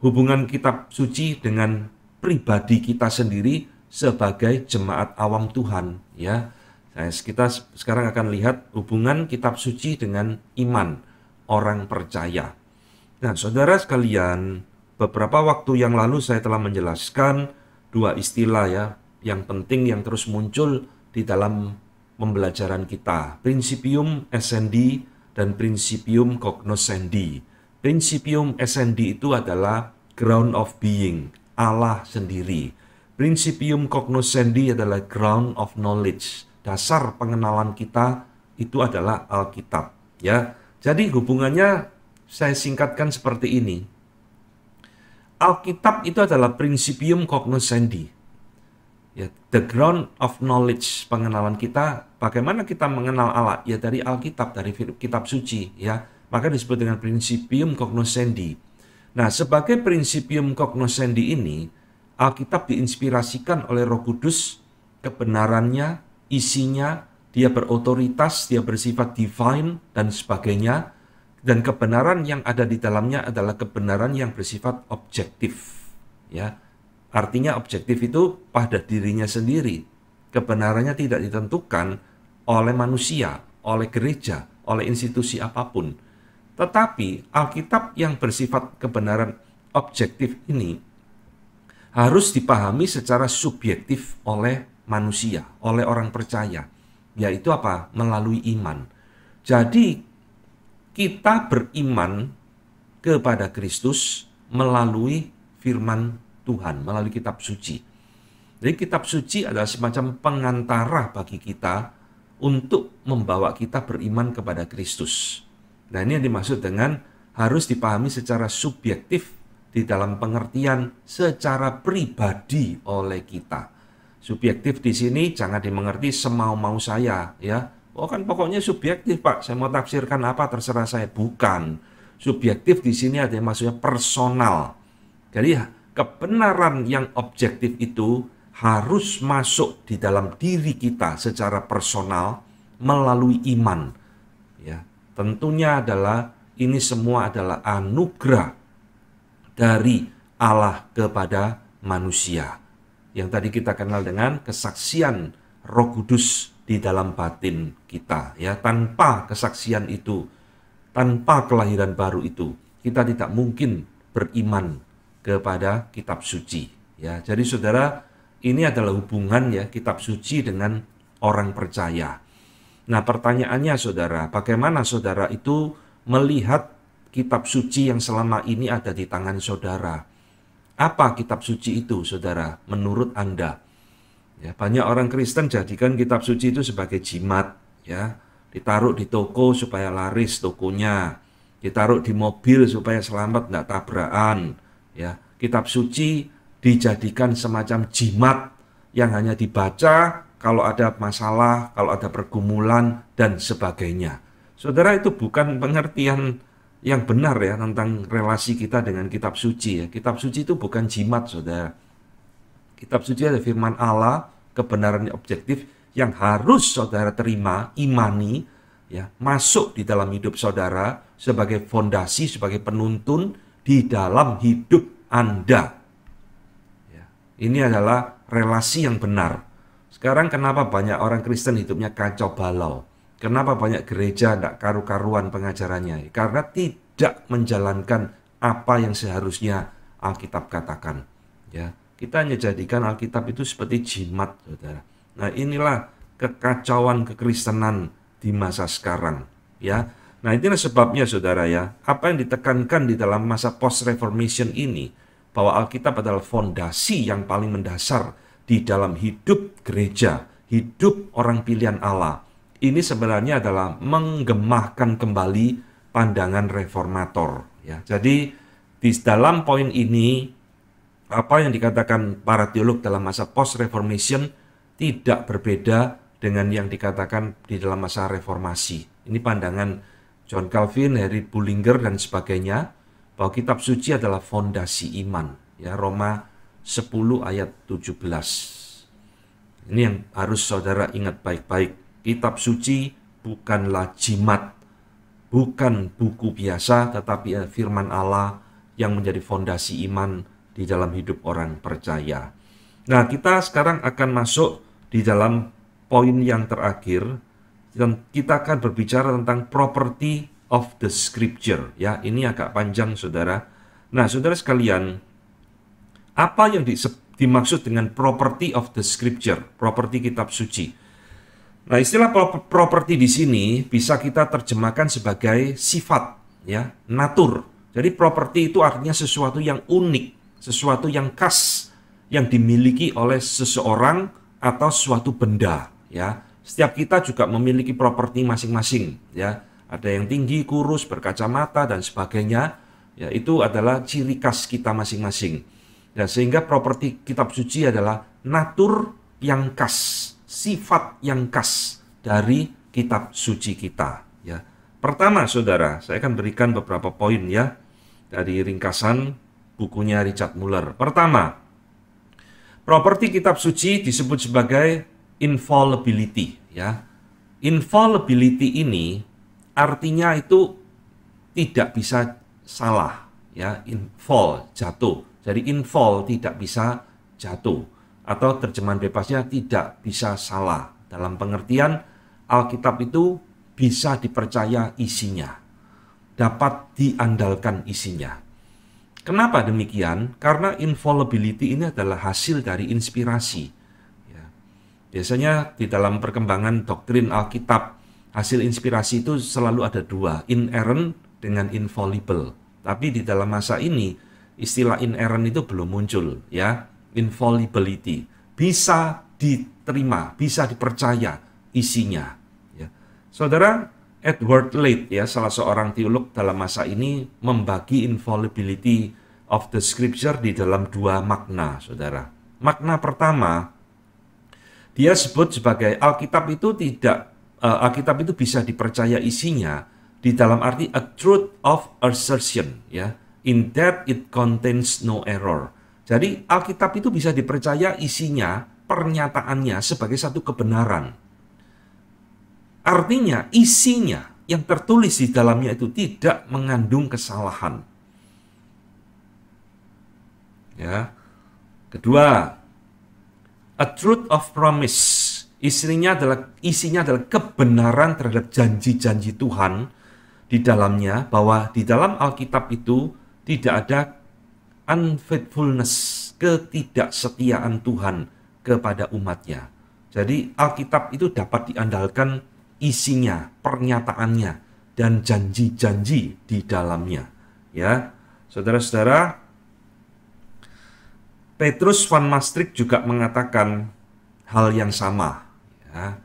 Speaker 1: hubungan kitab suci dengan pribadi kita sendiri sebagai jemaat awam Tuhan, ya. Nah, kita sekarang akan lihat hubungan kitab suci dengan iman orang percaya. Nah, saudara sekalian, beberapa waktu yang lalu saya telah menjelaskan 2 istilah ya, yang penting yang terus muncul di dalam pembelajaran kita, Principium Essendi dan Principium Cognoscendi. Principium Essendi itu adalah ground of being, Allah sendiri. Principium Cognoscendi adalah ground of knowledge, dasar pengenalan kita itu adalah Alkitab, ya. Jadi hubungannya saya singkatkan seperti ini. Alkitab itu adalah principium cognoscendi. Ya, the ground of knowledge, pengenalan kita, bagaimana kita mengenal Allah? Ya dari Alkitab, dari kitab suci, ya. Maka disebut dengan principium cognoscendi. Nah, sebagai principium cognoscendi ini, Alkitab diinspirasikan oleh Roh Kudus, kebenarannya, isinya, dia berotoritas, dia bersifat divine dan sebagainya. Dan kebenaran yang ada di dalamnya adalah kebenaran yang bersifat objektif, ya. Artinya objektif itu pada dirinya sendiri. Kebenarannya tidak ditentukan oleh manusia, oleh gereja, oleh institusi apapun. Tetapi Alkitab yang bersifat kebenaran objektif ini harus dipahami secara subjektif oleh manusia, oleh orang percaya. Yaitu apa? Melalui iman. Jadi kita beriman kepada Kristus melalui firman Tuhan, melalui kitab suci. Jadi kitab suci adalah semacam pengantara bagi kita untuk membawa kita beriman kepada Kristus. Nah, ini yang dimaksud dengan harus dipahami secara subjektif di dalam pengertian secara pribadi oleh kita. Subjektif di sini jangan dimengerti semau-mau saya, ya. Oh kan pokoknya subjektif, Pak. Saya mau tafsirkan apa terserah saya. Bukan. Subjektif di sini ada yang maksudnya personal. Jadi kebenaran yang objektif itu harus masuk di dalam diri kita secara personal melalui iman. Ya, tentunya adalah ini semua adalah anugerah dari Allah kepada manusia. Yang tadi kita kenal dengan kesaksian Roh Kudus di dalam batin kita. Ya, tanpa kesaksian itu, tanpa kelahiran baru itu, kita tidak mungkin beriman kepada kitab suci, ya. Jadi saudara, ini adalah hubungan ya kitab suci dengan orang percaya. Nah, pertanyaannya saudara, bagaimana saudara itu melihat kitab suci yang selama ini ada di tangan saudara? Apa kitab suci itu, saudara, menurut Anda? Ya, banyak orang Kristen jadikan kitab suci itu sebagai jimat, ya. Ditaruh di toko supaya laris tokonya, ditaruh di mobil supaya selamat nggak tabrakan. Ya, kitab suci dijadikan semacam jimat yang hanya dibaca kalau ada masalah, kalau ada pergumulan, dan sebagainya. Saudara, itu bukan pengertian yang benar ya tentang relasi kita dengan kitab suci. Ya. Kitab suci itu bukan jimat, saudara. Kitab suci ada firman Allah, kebenaran objektif yang harus saudara terima, imani, ya, masuk di dalam hidup saudara sebagai fondasi, sebagai penuntun di dalam hidup Anda. Ya, ini adalah relasi yang benar. Sekarang kenapa banyak orang Kristen hidupnya kacau balau? Kenapa banyak gereja tidak karu-karuan pengajarannya? Karena tidak menjalankan apa yang seharusnya Alkitab katakan. Ya, kita hanya jadikan Alkitab itu seperti jimat, saudara. Nah, inilah kekacauan kekristenan di masa sekarang. Ya. Nah, itulah sebabnya saudara ya, apa yang ditekankan di dalam masa post-reformation ini, bahwa Alkitab adalah fondasi yang paling mendasar di dalam hidup gereja, hidup orang pilihan Allah. Ini sebenarnya adalah menggemahkan kembali pandangan reformator. Ya. Jadi, di dalam poin ini, apa yang dikatakan para teolog dalam masa post-reformation tidak berbeda dengan yang dikatakan di dalam masa reformasi. Ini pandangan John Calvin, Henry Bullinger, dan sebagainya, bahwa kitab suci adalah fondasi iman. Ya, Roma 10 ayat 17. Ini yang harus saudara ingat baik-baik. Kitab suci bukanlah jimat, bukan buku biasa, tetapi firman Allah yang menjadi fondasi iman di dalam hidup orang percaya. Nah, kita sekarang akan masuk di dalam poin yang terakhir. Dan kita akan berbicara tentang property of the scripture. Ya, ini agak panjang, saudara. Nah, saudara sekalian, apa yang dimaksud dengan property of the scripture, property kitab suci? Nah, istilah property di sini bisa kita terjemahkan sebagai sifat, ya, natur. Jadi property itu artinya sesuatu yang unik, sesuatu yang khas, yang dimiliki oleh seseorang atau suatu benda, ya. Setiap kita juga memiliki properti masing-masing, ya. ada yang tinggi, kurus, berkacamata, dan sebagainya. Ya, itu adalah ciri khas kita masing-masing. Ya, sehingga properti kitab suci adalah natur yang khas, sifat yang khas dari kitab suci kita. Ya. Pertama, saudara, saya akan berikan beberapa poin ya dari ringkasan bukunya Richard Muller. Pertama, properti kitab suci disebut sebagai infallibility. Ya. Infallibility ini artinya itu tidak bisa salah. Ya, infall, jatuh. Jadi infall tidak bisa jatuh. Atau terjemahan bebasnya tidak bisa salah. Dalam pengertian Alkitab itu bisa dipercaya isinya. Dapat diandalkan isinya. Kenapa demikian? Karena infallibility ini adalah hasil dari inspirasi. Ya. Biasanya di dalam perkembangan doktrin Alkitab, hasil inspirasi itu selalu ada dua, inerrant dengan infallible. Tapi di dalam masa ini, istilah inerrant itu belum muncul, ya. Infallibility bisa diterima, bisa dipercaya isinya. Ya. Saudara, Edward Leith, ya, salah seorang teolog dalam masa ini membagi infallibility of the scripture di dalam dua makna, saudara. Makna pertama, dia sebut sebagai Alkitab itu bisa dipercaya isinya di dalam arti a truth of assertion, ya, in that it contains no error. Jadi Alkitab itu bisa dipercaya isinya, pernyataannya sebagai satu kebenaran. Artinya isinya yang tertulis di dalamnya itu tidak mengandung kesalahan. Ya. Kedua, a truth of promise. Isinya adalah kebenaran terhadap janji-janji Tuhan di dalamnya, bahwa di dalam Alkitab itu tidak ada unfaithfulness, ketidaksetiaan Tuhan kepada umatnya. Jadi Alkitab itu dapat diandalkan isinya, pernyataannya, dan janji-janji di dalamnya. Ya, saudara-saudara, Petrus van Maastricht juga mengatakan hal yang sama. Ya.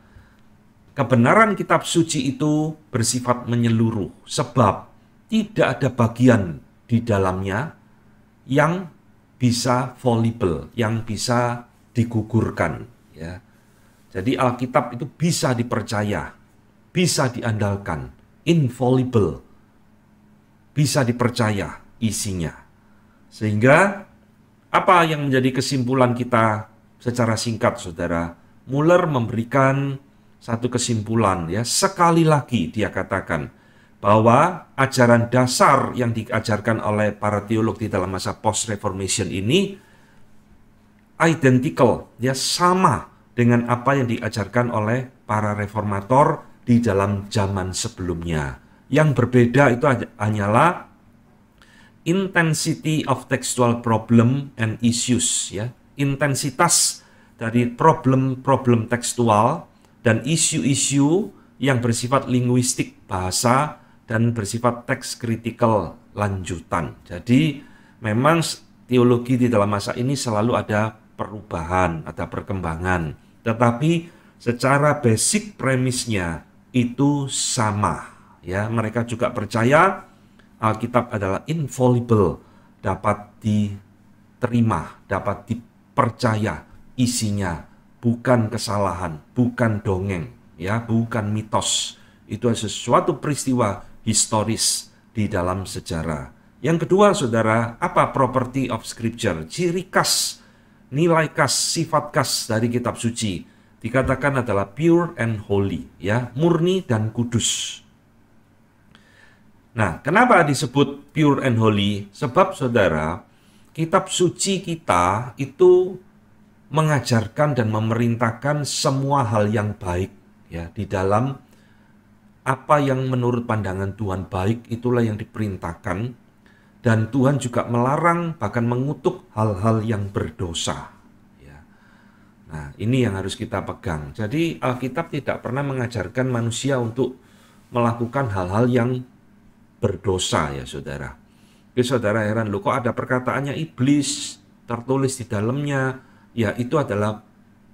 Speaker 1: Kebenaran kitab suci itu bersifat menyeluruh, sebab tidak ada bagian di dalamnya yang bisa fallible, yang bisa digugurkan. Ya. Jadi Alkitab itu bisa dipercaya, bisa diandalkan, infallible, bisa dipercaya isinya. Sehingga apa yang menjadi kesimpulan kita secara singkat, saudara? Muller memberikan satu kesimpulan, ya. Sekali lagi dia katakan bahwa ajaran dasar yang diajarkan oleh para teolog di dalam masa post-reformation ini identical, ya, sama dengan apa yang diajarkan oleh para reformator di dalam zaman sebelumnya. Yang berbeda itu hanyalah intensity of textual problem and issues, ya. Intensitas dari problem-problem tekstual dan isu-isu yang bersifat linguistik bahasa dan bersifat teks kritikal lanjutan. Jadi memang teologi di dalam masa ini selalu ada perubahan, ada perkembangan. Tetapi secara basic premisnya itu sama, ya. Mereka juga percaya Alkitab adalah infallible, dapat diterima, dapat dipercaya isinya, bukan kesalahan, bukan dongeng, ya, bukan mitos. Itu sesuatu peristiwa historis di dalam sejarah. Yang kedua, saudara, apa property of scripture? Ciri khas, nilai khas, sifat khas dari kitab suci dikatakan adalah pure and holy, ya, murni dan kudus. Nah, kenapa disebut pure and holy? Sebab, saudara, kitab suci kita itu mengajarkan dan memerintahkan semua hal yang baik, ya, di dalam apa yang menurut pandangan Tuhan baik, itulah yang diperintahkan. Dan Tuhan juga melarang, bahkan mengutuk hal-hal yang berdosa. Ya. Nah, ini yang harus kita pegang. Jadi Alkitab tidak pernah mengajarkan manusia untuk melakukan hal-hal yang berdosa, ya, saudara. Jadi saudara heran, loh, kok ada perkataannya iblis tertulis di dalamnya? Ya, itu adalah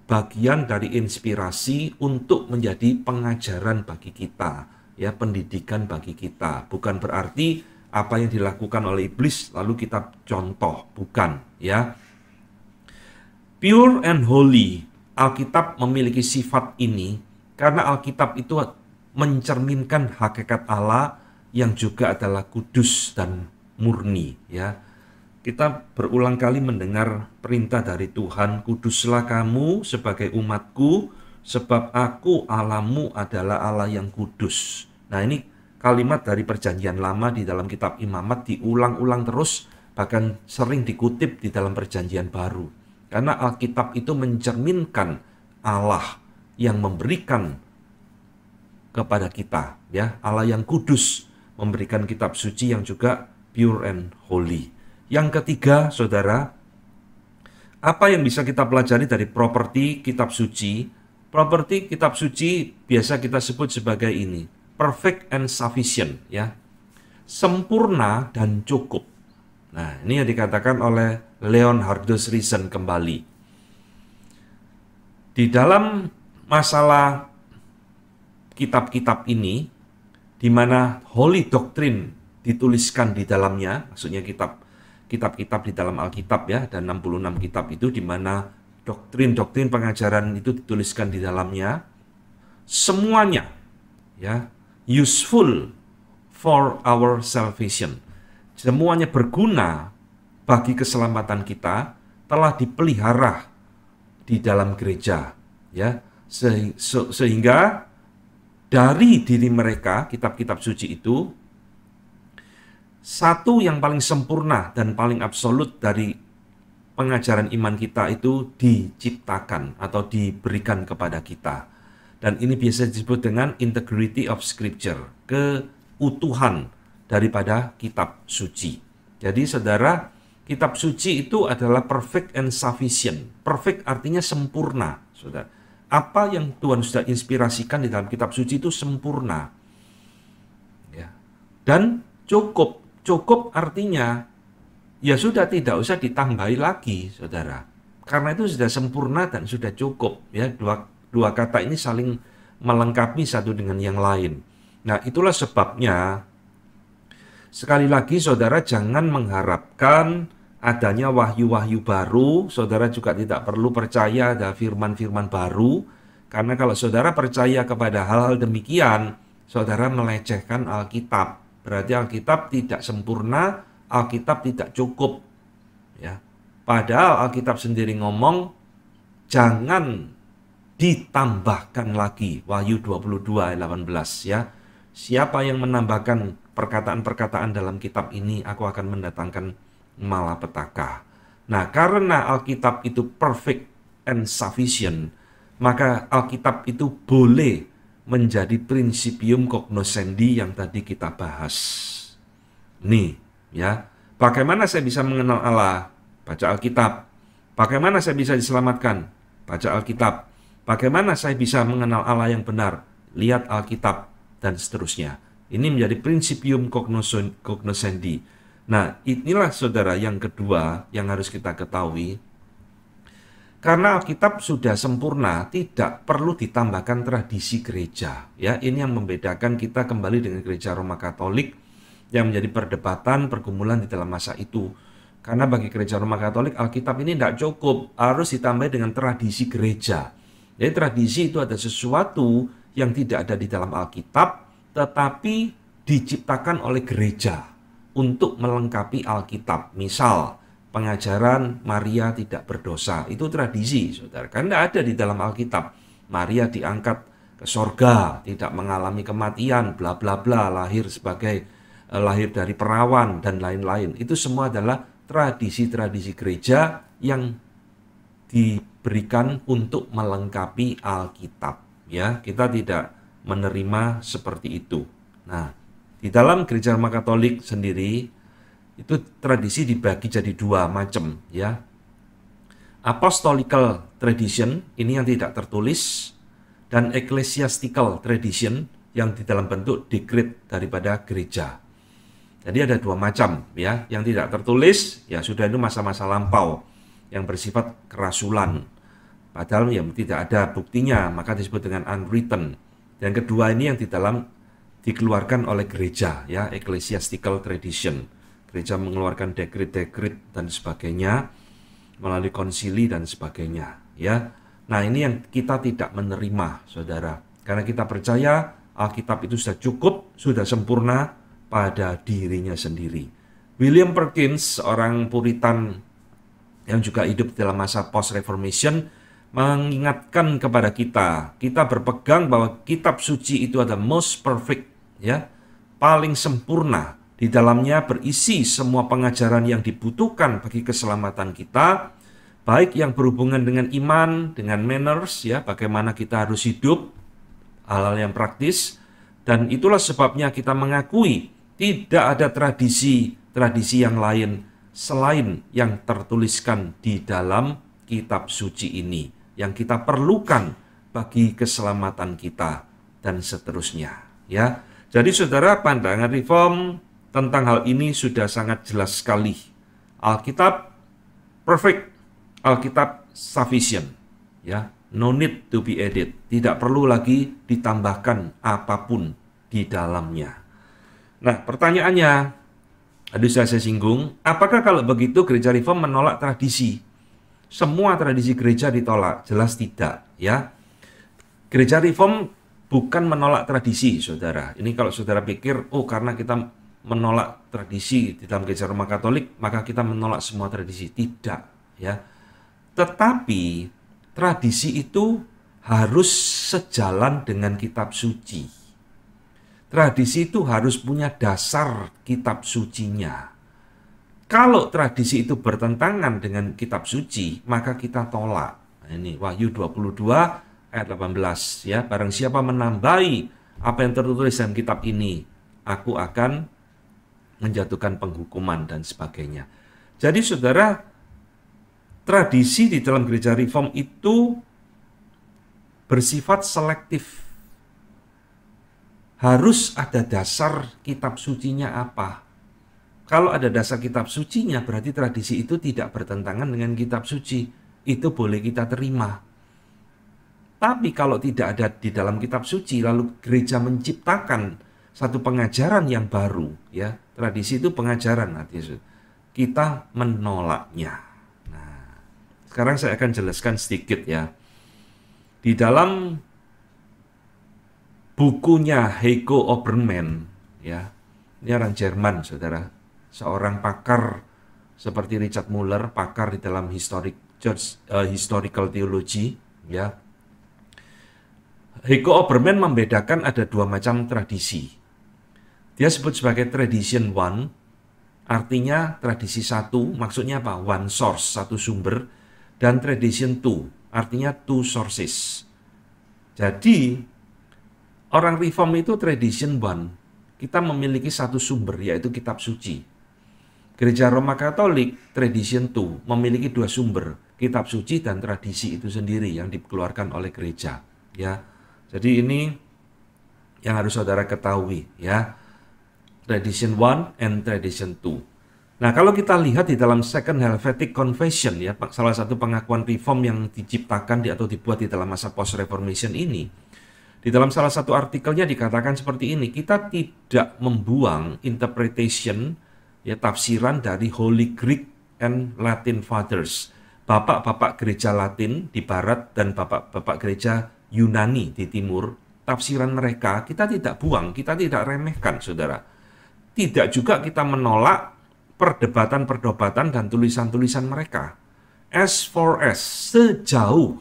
Speaker 1: bagian dari inspirasi untuk menjadi pengajaran bagi kita ya, pendidikan bagi kita. Bukan berarti apa yang dilakukan oleh iblis lalu kita contoh, bukan, ya. Pure and holy, Alkitab memiliki sifat ini karena Alkitab itu mencerminkan hakikat Allah yang juga adalah kudus dan murni, ya. Kita berulang kali mendengar perintah dari Tuhan, kuduslah kamu sebagai umatku, sebab aku Allahmu adalah Allah yang kudus. Nah, ini kalimat dari perjanjian lama di dalam kitab Imamat diulang-ulang terus, bahkan sering dikutip di dalam perjanjian baru. Karena Alkitab itu mencerminkan Allah yang memberikan kepada kita, ya, Allah yang kudus, memberikan kitab suci yang juga pure and holy. Yang ketiga, saudara, apa yang bisa kita pelajari dari properti kitab suci? Properti kitab suci biasa kita sebut sebagai ini, perfect and sufficient, ya, sempurna dan cukup. Nah, ini yang dikatakan oleh Leonhardus Risen kembali. Di dalam masalah kitab-kitab ini, di mana Holy Doctrine dituliskan di dalamnya, maksudnya kitab-kitab di dalam Alkitab, ya, dan 66 kitab itu di mana doktrin-doktrin pengajaran itu dituliskan di dalamnya, semuanya, ya, useful for our salvation. Semuanya berguna bagi keselamatan kita, telah dipelihara di dalam gereja, ya, sehingga dari diri mereka, kitab-kitab suci itu, satu yang paling sempurna dan paling absolut dari pengajaran iman kita itu diciptakan atau diberikan kepada kita. Dan ini biasa disebut dengan integrity of scripture, keutuhan daripada kitab suci. Jadi saudara, kitab suci itu adalah perfect and sufficient. Perfect artinya sempurna, saudara. Apa yang Tuhan sudah inspirasikan di dalam kitab suci itu sempurna, ya. Dan cukup. Cukup artinya ya sudah tidak usah ditambahi lagi, saudara. Karena itu sudah sempurna dan sudah cukup, ya. Dua kata ini saling melengkapi satu dengan yang lain. Nah, itulah sebabnya sekali lagi saudara jangan mengharapkan adanya wahyu-wahyu baru. Saudara juga tidak perlu percaya ada firman-firman baru. Karena kalau saudara percaya kepada hal-hal demikian, saudara melecehkan Alkitab. Berarti Alkitab tidak sempurna, Alkitab tidak cukup, ya. Padahal Alkitab sendiri ngomong jangan ditambahkan lagi. Wahyu 22 ayat 18, ya. Siapa yang menambahkan perkataan-perkataan dalam kitab ini, aku akan mendatangkan malapetaka. Nah, karena Alkitab itu perfect and sufficient, maka Alkitab itu boleh menjadi principium cognoscendi yang tadi kita bahas. Nih, ya. Bagaimana saya bisa mengenal Allah? Baca Alkitab. Bagaimana saya bisa diselamatkan? Baca Alkitab. Bagaimana saya bisa mengenal Allah yang benar? Lihat Alkitab, dan seterusnya. Ini menjadi principium cognoscendi. Nah, inilah saudara yang kedua yang harus kita ketahui. Karena Alkitab sudah sempurna, tidak perlu ditambahkan tradisi gereja. Ya, ini yang membedakan kita kembali dengan gereja Roma Katolik yang menjadi perdebatan, pergumulan di dalam masa itu. Karena bagi gereja Roma Katolik, Alkitab ini tidak cukup, harus ditambah dengan tradisi gereja. Jadi tradisi itu ada sesuatu yang tidak ada di dalam Alkitab, tetapi diciptakan oleh gereja untuk melengkapi Alkitab. Misal, pengajaran Maria tidak berdosa, itu tradisi, saudara. Kan tidak ada di dalam Alkitab. Maria diangkat ke sorga, tidak mengalami kematian, bla bla bla, lahir dari perawan dan lain-lain. Itu semua adalah tradisi-tradisi gereja yang diberikan untuk melengkapi Alkitab. Ya, kita tidak menerima seperti itu. Nah, di dalam gereja Roma Katolik sendiri itu tradisi dibagi jadi dua macam, ya. Apostolical tradition, ini yang tidak tertulis, dan ecclesiastical tradition yang di dalam bentuk dekret daripada gereja. Jadi ada dua macam, ya. Yang tidak tertulis, ya sudah, itu masa-masa lampau yang bersifat kerasulan. Padahal yang tidak ada buktinya, maka disebut dengan unwritten. Yang kedua ini yang di dalam dikeluarkan oleh gereja, ya, ecclesiastical tradition. Gereja mengeluarkan dekret-dekret dan sebagainya melalui konsili dan sebagainya, ya. Nah, ini yang kita tidak menerima, saudara, karena kita percaya Alkitab itu sudah cukup, sudah sempurna pada dirinya sendiri. William Perkins, seorang Puritan yang juga hidup dalam masa post-Reformation, mengingatkan kepada kita berpegang bahwa kitab suci itu adalah most perfect, ya, paling sempurna. Di dalamnya berisi semua pengajaran yang dibutuhkan bagi keselamatan kita, baik yang berhubungan dengan iman, dengan manners, ya, bagaimana kita harus hidup, hal-hal yang praktis. Dan itulah sebabnya kita mengakui tidak ada tradisi yang lain selain yang tertuliskan di dalam kitab suci ini, yang kita perlukan bagi keselamatan kita dan seterusnya, ya. Jadi saudara, pandangan Reform tentang hal ini sudah sangat jelas sekali. Alkitab perfect, Alkitab sufficient, ya. No need to be added. Tidak perlu lagi ditambahkan apapun di dalamnya. Nah, pertanyaannya, tadi saya singgung, apakah kalau begitu gereja Reform menolak tradisi? Semua tradisi gereja ditolak? Jelas tidak, ya. Gereja Reform bukan menolak tradisi, saudara. Ini kalau saudara pikir, oh karena kita menolak tradisi di dalam gereja Roma Katolik, maka kita menolak semua tradisi. Tidak, ya. Tetapi tradisi itu harus sejalan dengan kitab suci. Tradisi itu harus punya dasar kitab sucinya. Kalau tradisi itu bertentangan dengan kitab suci, maka kita tolak. Nah, ini Wahyu 22 ayat 18, ya. Barang siapa menambahi apa yang tertulis dalam kitab ini, aku akan menjatuhkan penghukuman dan sebagainya. Jadi saudara, tradisi di dalam gereja Reform itu bersifat selektif. Harus ada dasar kitab sucinya apa. Kalau ada dasar kitab sucinya, berarti tradisi itu tidak bertentangan dengan kitab suci. Itu boleh kita terima. Tapi kalau tidak ada di dalam kitab suci, lalu gereja menciptakan satu pengajaran yang baru, ya. Tradisi itu pengajaran, artinya kita menolaknya. Nah, sekarang saya akan jelaskan sedikit, ya. Di dalam bukunya Heiko Obermann, ya, ini orang Jerman, saudara, seorang pakar seperti Richard Muller, pakar di dalam historical theology, ya. Heiko Obermann membedakan ada dua macam tradisi. Dia sebut sebagai tradition one, artinya tradisi satu, maksudnya apa? One source, satu sumber, dan tradition two, artinya two sources. Jadi, orang Reform itu tradition one, kita memiliki satu sumber, yaitu kitab suci. Gereja Roma Katolik, tradition two, memiliki dua sumber, kitab suci dan tradisi itu sendiri yang dikeluarkan oleh gereja, ya. Jadi ini yang harus saudara ketahui, ya. Tradition 1 and Tradition 2. Nah, kalau kita lihat di dalam Second Helvetic Confession, ya, salah satu pengakuan Reform yang diciptakan atau dibuat di dalam masa post-Reformation ini, di dalam salah satu artikelnya dikatakan seperti ini, kita tidak membuang interpretation, ya, tafsiran dari Holy Greek and Latin Fathers, bapak-bapak gereja Latin di barat dan bapak-bapak gereja Yunani di timur. Tafsiran mereka kita tidak buang, kita tidak remehkan, saudara. Tidak juga kita menolak perdebatan-perdebatan dan tulisan-tulisan mereka. As far as, sejauh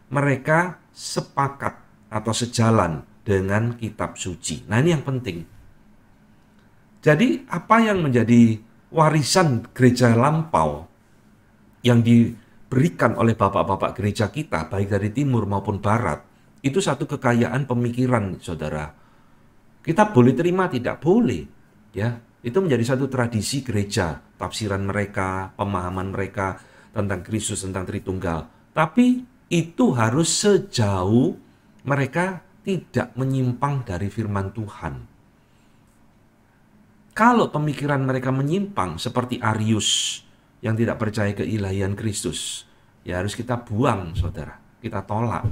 Speaker 1: mereka sepakat atau sejalan dengan kitab suci. Nah, ini yang penting. Jadi, apa yang menjadi warisan gereja lampau yang diberikan oleh bapak-bapak gereja kita, baik dari timur maupun barat, itu satu kekayaan pemikiran, saudara. Kita boleh terima, tidak boleh. Ya, itu menjadi satu tradisi gereja, tafsiran mereka, pemahaman mereka tentang Kristus, tentang Tritunggal. Tapi itu harus sejauh mereka tidak menyimpang dari firman Tuhan. Kalau pemikiran mereka menyimpang seperti Arius yang tidak percaya keilahian Kristus, ya harus kita buang, saudara. Kita tolak.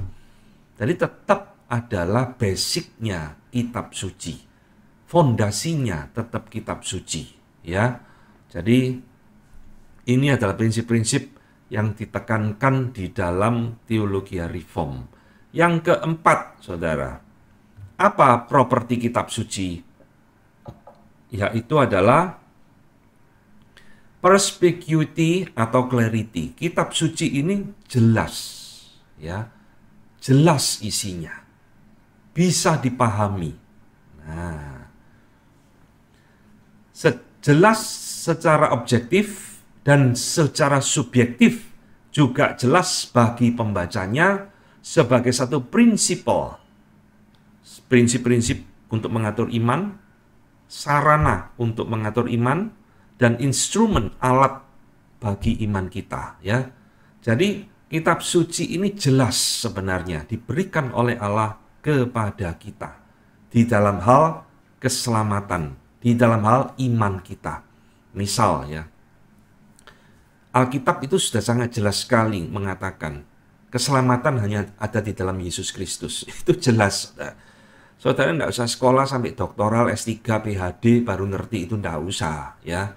Speaker 1: Jadi tetap adalah basicnya kitab suci. fondasinya tetap kitab suci, ya. Jadi ini adalah prinsip-prinsip yang ditekankan di dalam teologi reform. Yang keempat, saudara, apa properti kitab suci? Yaitu adalah perspicuity atau clarity. Kitab suci ini jelas, ya, jelas isinya, bisa dipahami. Nah, jelas secara objektif dan secara subjektif juga jelas bagi pembacanya sebagai satu prinsip-prinsip untuk mengatur iman, sarana untuk mengatur iman, dan instrumen alat bagi iman kita, ya. Jadi kitab suci ini jelas sebenarnya diberikan oleh Allah kepada kita di dalam hal keselamatan, di dalam hal iman kita. Misal, ya, Alkitab itu sudah sangat jelas sekali mengatakan keselamatan hanya ada di dalam Yesus Kristus. Itu jelas, saudara. Saudara tidak usah sekolah sampai doktoral, S3, PhD baru ngerti, itu tidak usah, ya.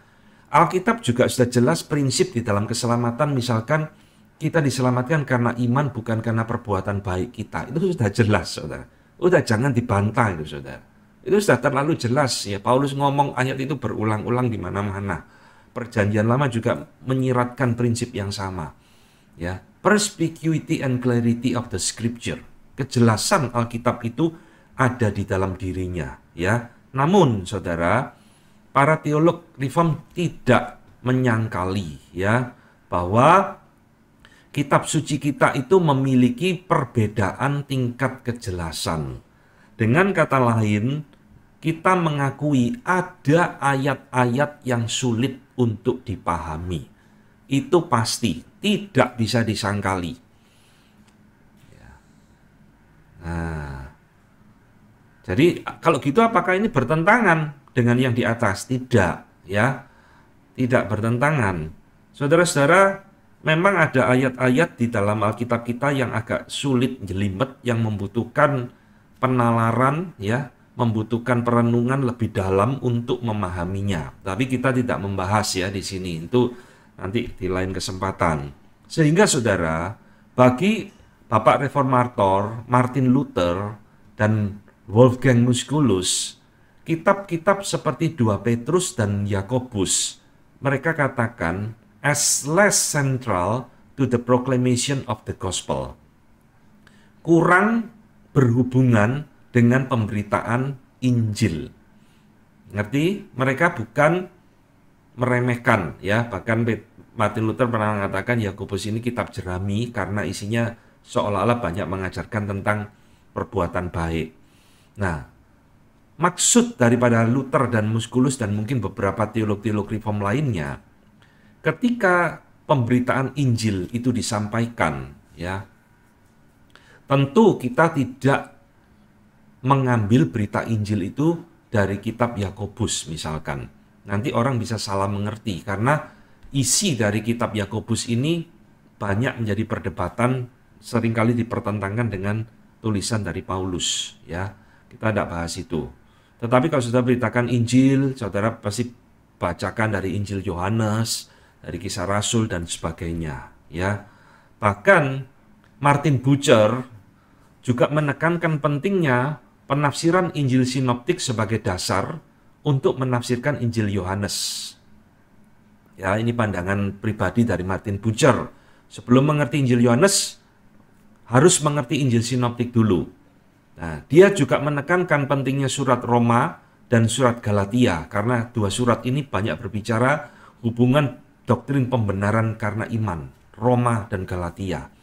Speaker 1: Alkitab juga sudah jelas prinsip di dalam keselamatan. Misalkan kita diselamatkan karena iman, bukan karena perbuatan baik kita. Itu sudah jelas, saudara. Udah jangan dibantah itu, saudara. Itu sudah terlalu jelas, ya. Paulus ngomong ayat itu berulang-ulang di mana-mana. Perjanjian Lama juga menyiratkan prinsip yang sama, ya. Perspicuity and clarity of the scripture. Kejelasan Alkitab itu ada di dalam dirinya, ya. Namun, saudara, para teolog reform tidak menyangkali, ya, bahwa kitab suci kita itu memiliki perbedaan tingkat kejelasan. Dengan kata lain, kita mengakui ada ayat-ayat yang sulit untuk dipahami. Itu pasti, tidak bisa disangkali. Nah, jadi kalau gitu apakah ini bertentangan dengan yang di atas? Tidak, ya. Tidak bertentangan. Saudara-saudara, memang ada ayat-ayat di dalam Alkitab kita yang agak sulit, jelimet, yang membutuhkan penalaran, ya, membutuhkan perenungan lebih dalam untuk memahaminya. Tapi kita tidak membahas, ya, di sini. Itu nanti di lain kesempatan. Sehingga, saudara, bagi Bapak Reformator Martin Luther dan Wolfgang Musculus, kitab-kitab seperti 2 Petrus dan Yakobus, mereka katakan as less central to the proclamation of the gospel. Kurang berhubungan dengan pemberitaan Injil. Ngerti? Mereka bukan meremehkan, ya. Bahkan Martin Luther pernah mengatakan Yakobus ini kitab jerami karena isinya seolah-olah banyak mengajarkan tentang perbuatan baik. Nah, maksud daripada Luther dan Musculus dan mungkin beberapa teolog-teolog reform lainnya, ketika pemberitaan Injil itu disampaikan, ya, tentu kita tidak mengambil berita Injil itu dari kitab Yakobus misalkan. Nanti orang bisa salah mengerti karena isi dari kitab Yakobus ini banyak menjadi perdebatan, seringkali dipertentangkan dengan tulisan dari Paulus, ya. Kita tidak bahas itu. Tetapi kalau sudah beritakan Injil, saudara pasti bacakan dari Injil Yohanes, dari Kisah Rasul dan sebagainya, ya. Bahkan Martin Bucer juga menekankan pentingnya penafsiran Injil sinoptik sebagai dasar untuk menafsirkan Injil Yohanes. Ya, ini pandangan pribadi dari Martin Bucer. Sebelum mengerti Injil Yohanes, harus mengerti Injil sinoptik dulu. Nah, dia juga menekankan pentingnya surat Roma dan surat Galatia, karena 2 surat ini banyak berbicara hubungan doktrin pembenaran karena iman, Roma dan Galatia.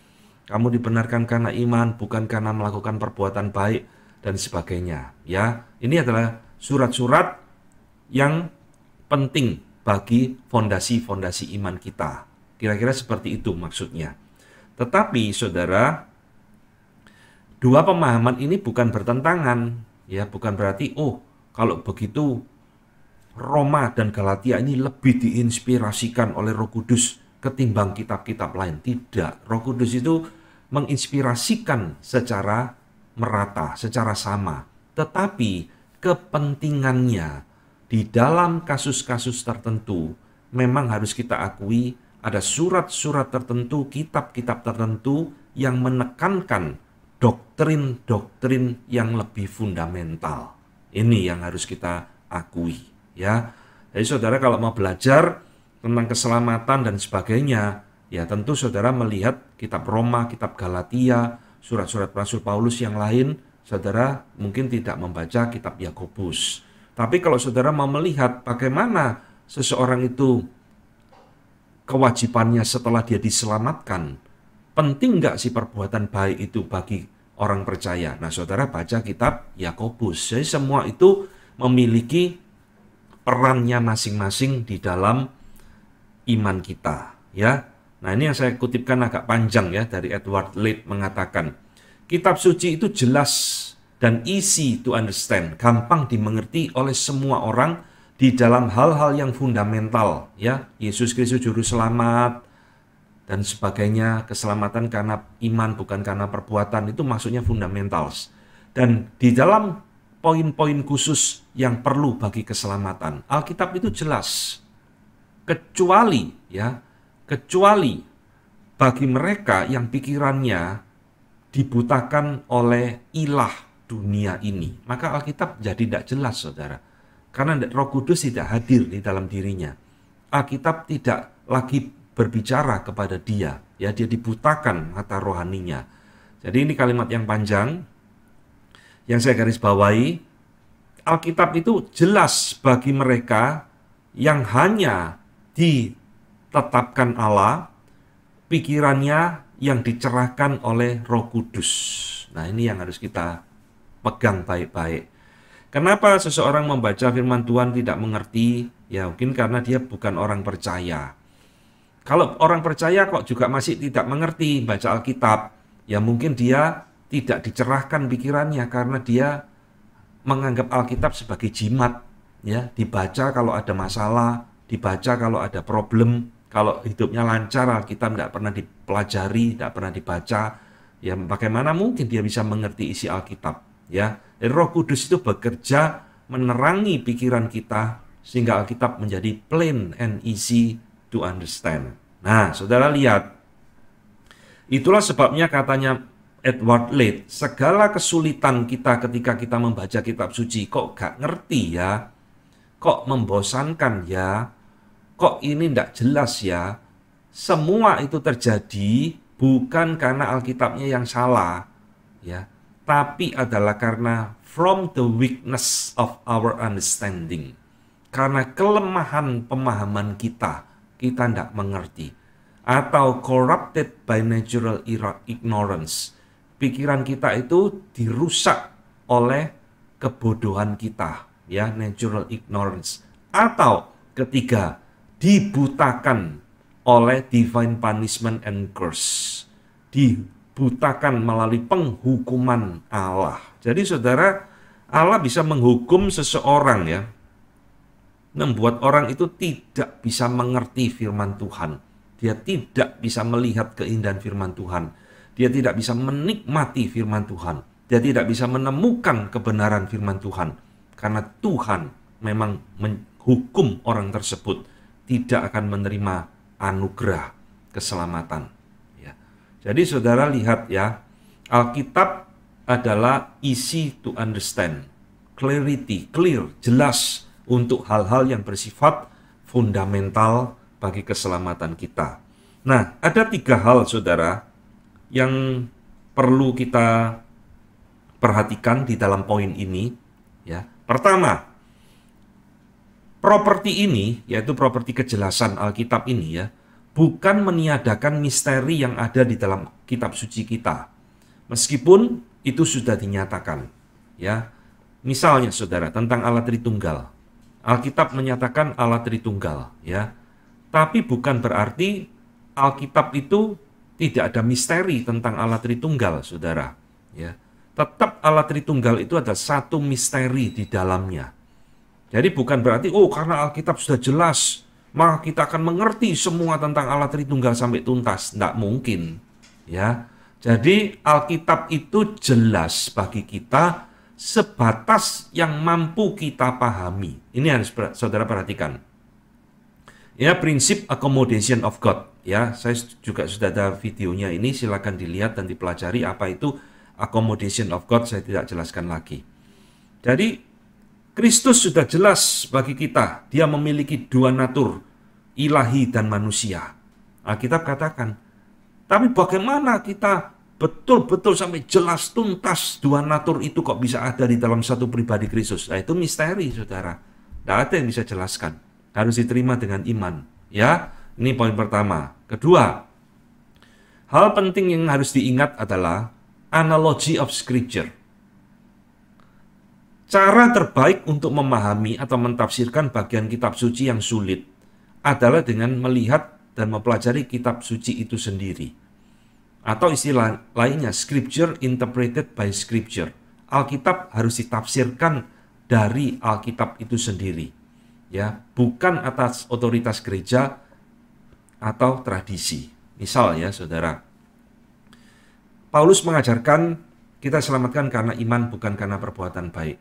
Speaker 1: Kamu dibenarkan karena iman, bukan karena melakukan perbuatan baik, dan sebagainya, ya. Ini adalah surat-surat yang penting bagi fondasi-fondasi iman kita. Kira-kira seperti itu maksudnya. Tetapi, saudara, dua pemahaman ini bukan bertentangan, ya. Bukan berarti, oh, kalau begitu Roma dan Galatia ini lebih diinspirasikan oleh Roh Kudus ketimbang kitab-kitab lain. Tidak. Roh Kudus itu menginspirasikan secara merata, secara sama. Tetapi kepentingannya di dalam kasus-kasus tertentu, memang harus kita akui ada surat-surat tertentu, kitab-kitab tertentu yang menekankan doktrin-doktrin yang lebih fundamental. Ini yang harus kita akui, ya. Jadi saudara kalau mau belajar tentang keselamatan dan sebagainya, ya tentu saudara melihat kitab Roma, kitab Galatia, surat-surat Rasul Paulus yang lain, saudara mungkin tidak membaca kitab Yakobus. Tapi kalau saudara mau melihat bagaimana seseorang itu kewajibannya setelah dia diselamatkan, penting nggak sih perbuatan baik itu bagi orang percaya? Nah, saudara baca kitab Yakobus. Jadi semua itu memiliki perannya masing-masing di dalam iman kita, ya. Nah, ini yang saya kutipkan agak panjang ya dari Edward Leith mengatakan, kitab suci itu jelas dan easy to understand, gampang dimengerti oleh semua orang di dalam hal-hal yang fundamental, ya. Yesus Kristus juru selamat dan sebagainya, keselamatan karena iman bukan karena perbuatan, itu maksudnya fundamentals. Dan di dalam poin-poin khusus yang perlu bagi keselamatan, Alkitab itu jelas. Kecuali bagi mereka yang pikirannya dibutakan oleh ilah dunia ini, maka Alkitab jadi tidak jelas, saudara. Karena Roh Kudus tidak hadir di dalam dirinya. Alkitab tidak lagi berbicara kepada dia, ya, dia dibutakan mata rohaninya. Jadi ini kalimat yang panjang yang saya garis bawahi. Alkitab itu jelas bagi mereka yang hanya ditetapkan Allah, pikirannya yang dicerahkan oleh Roh Kudus. Nah, ini yang harus kita pegang baik-baik. Kenapa seseorang membaca firman Tuhan tidak mengerti? Ya, mungkin karena dia bukan orang percaya. Kalau orang percaya kok juga masih tidak mengerti baca Alkitab, ya mungkin dia tidak dicerahkan pikirannya karena dia menganggap Alkitab sebagai jimat, ya, dibaca kalau ada masalah, dibaca kalau ada problem, kalau hidupnya lancar Alkitab tidak pernah dipelajari, tidak pernah dibaca, ya bagaimana mungkin dia bisa mengerti isi Alkitab, ya. Roh Kudus itu bekerja menerangi pikiran kita sehingga Alkitab menjadi plain and easy to understand. Nah, saudara lihat, itulah sebabnya katanya Edward Leith, segala kesulitan kita ketika kita membaca kitab suci, kok gak ngerti ya, kok membosankan ya, kok ini tidak jelas ya, semua itu terjadi bukan karena Alkitabnya yang salah, ya, tapi adalah karena from the weakness of our understanding. Karena kelemahan pemahaman kita tidak mengerti. Atau corrupted by natural ignorance. Pikiran kita itu dirusak oleh kebodohan kita, ya, natural ignorance. Atau ketiga, dibutakan oleh divine punishment and curse. Dibutakan melalui penghukuman Allah. Jadi saudara, Allah bisa menghukum seseorang, ya, membuat orang itu tidak bisa mengerti firman Tuhan. Dia tidak bisa melihat keindahan firman Tuhan. Dia tidak bisa menikmati firman Tuhan. Dia tidak bisa menemukan kebenaran firman Tuhan. Karena Tuhan memang menghukum orang tersebut tidak akan menerima anugerah keselamatan. Ya. Jadi saudara lihat ya, Alkitab adalah easy to understand, clarity, clear, jelas untuk hal-hal yang bersifat fundamental bagi keselamatan kita. Nah, ada 3 hal saudara yang perlu kita perhatikan di dalam poin ini. Ya, pertama, properti ini, yaitu properti kejelasan Alkitab ini, ya, bukan meniadakan misteri yang ada di dalam kitab suci kita. Meskipun itu sudah dinyatakan, ya. Misalnya saudara, tentang Allah Tritunggal. Alkitab menyatakan Allah Tritunggal, ya. Tapi bukan berarti Alkitab itu tidak ada misteri tentang Allah Tritunggal, saudara. Ya, tetap Allah Tritunggal itu ada satu misteri di dalamnya. Jadi bukan berarti, oh karena Alkitab sudah jelas, maka kita akan mengerti semua tentang Allah Tritunggal sampai tuntas. Tidak mungkin. Ya, jadi Alkitab itu jelas bagi kita sebatas yang mampu kita pahami. Ini harus saudara perhatikan. Ya, prinsip accommodation of God. Ya, saya juga sudah ada videonya ini, silakan dilihat dan dipelajari apa itu accommodation of God, saya tidak jelaskan lagi. Jadi, Kristus sudah jelas bagi kita, dia memiliki dua natur, ilahi dan manusia. Alkitab katakan, tapi bagaimana kita betul-betul sampai jelas tuntas dua natur itu kok bisa ada di dalam satu pribadi Kristus? Nah, itu misteri, saudara. Tidak ada yang bisa jelaskan. Harus diterima dengan iman. Ya, ini poin pertama. Kedua, hal penting yang harus diingat adalah analogy of scripture. Cara terbaik untuk memahami atau mentafsirkan bagian kitab suci yang sulit adalah dengan melihat dan mempelajari kitab suci itu sendiri. Atau istilah lainnya, scripture interpreted by scripture. Alkitab harus ditafsirkan dari Alkitab itu sendiri. Ya, bukan atas otoritas gereja atau tradisi. Misal ya, saudara, Paulus mengajarkan kita selamatkan karena iman, bukan karena perbuatan baik.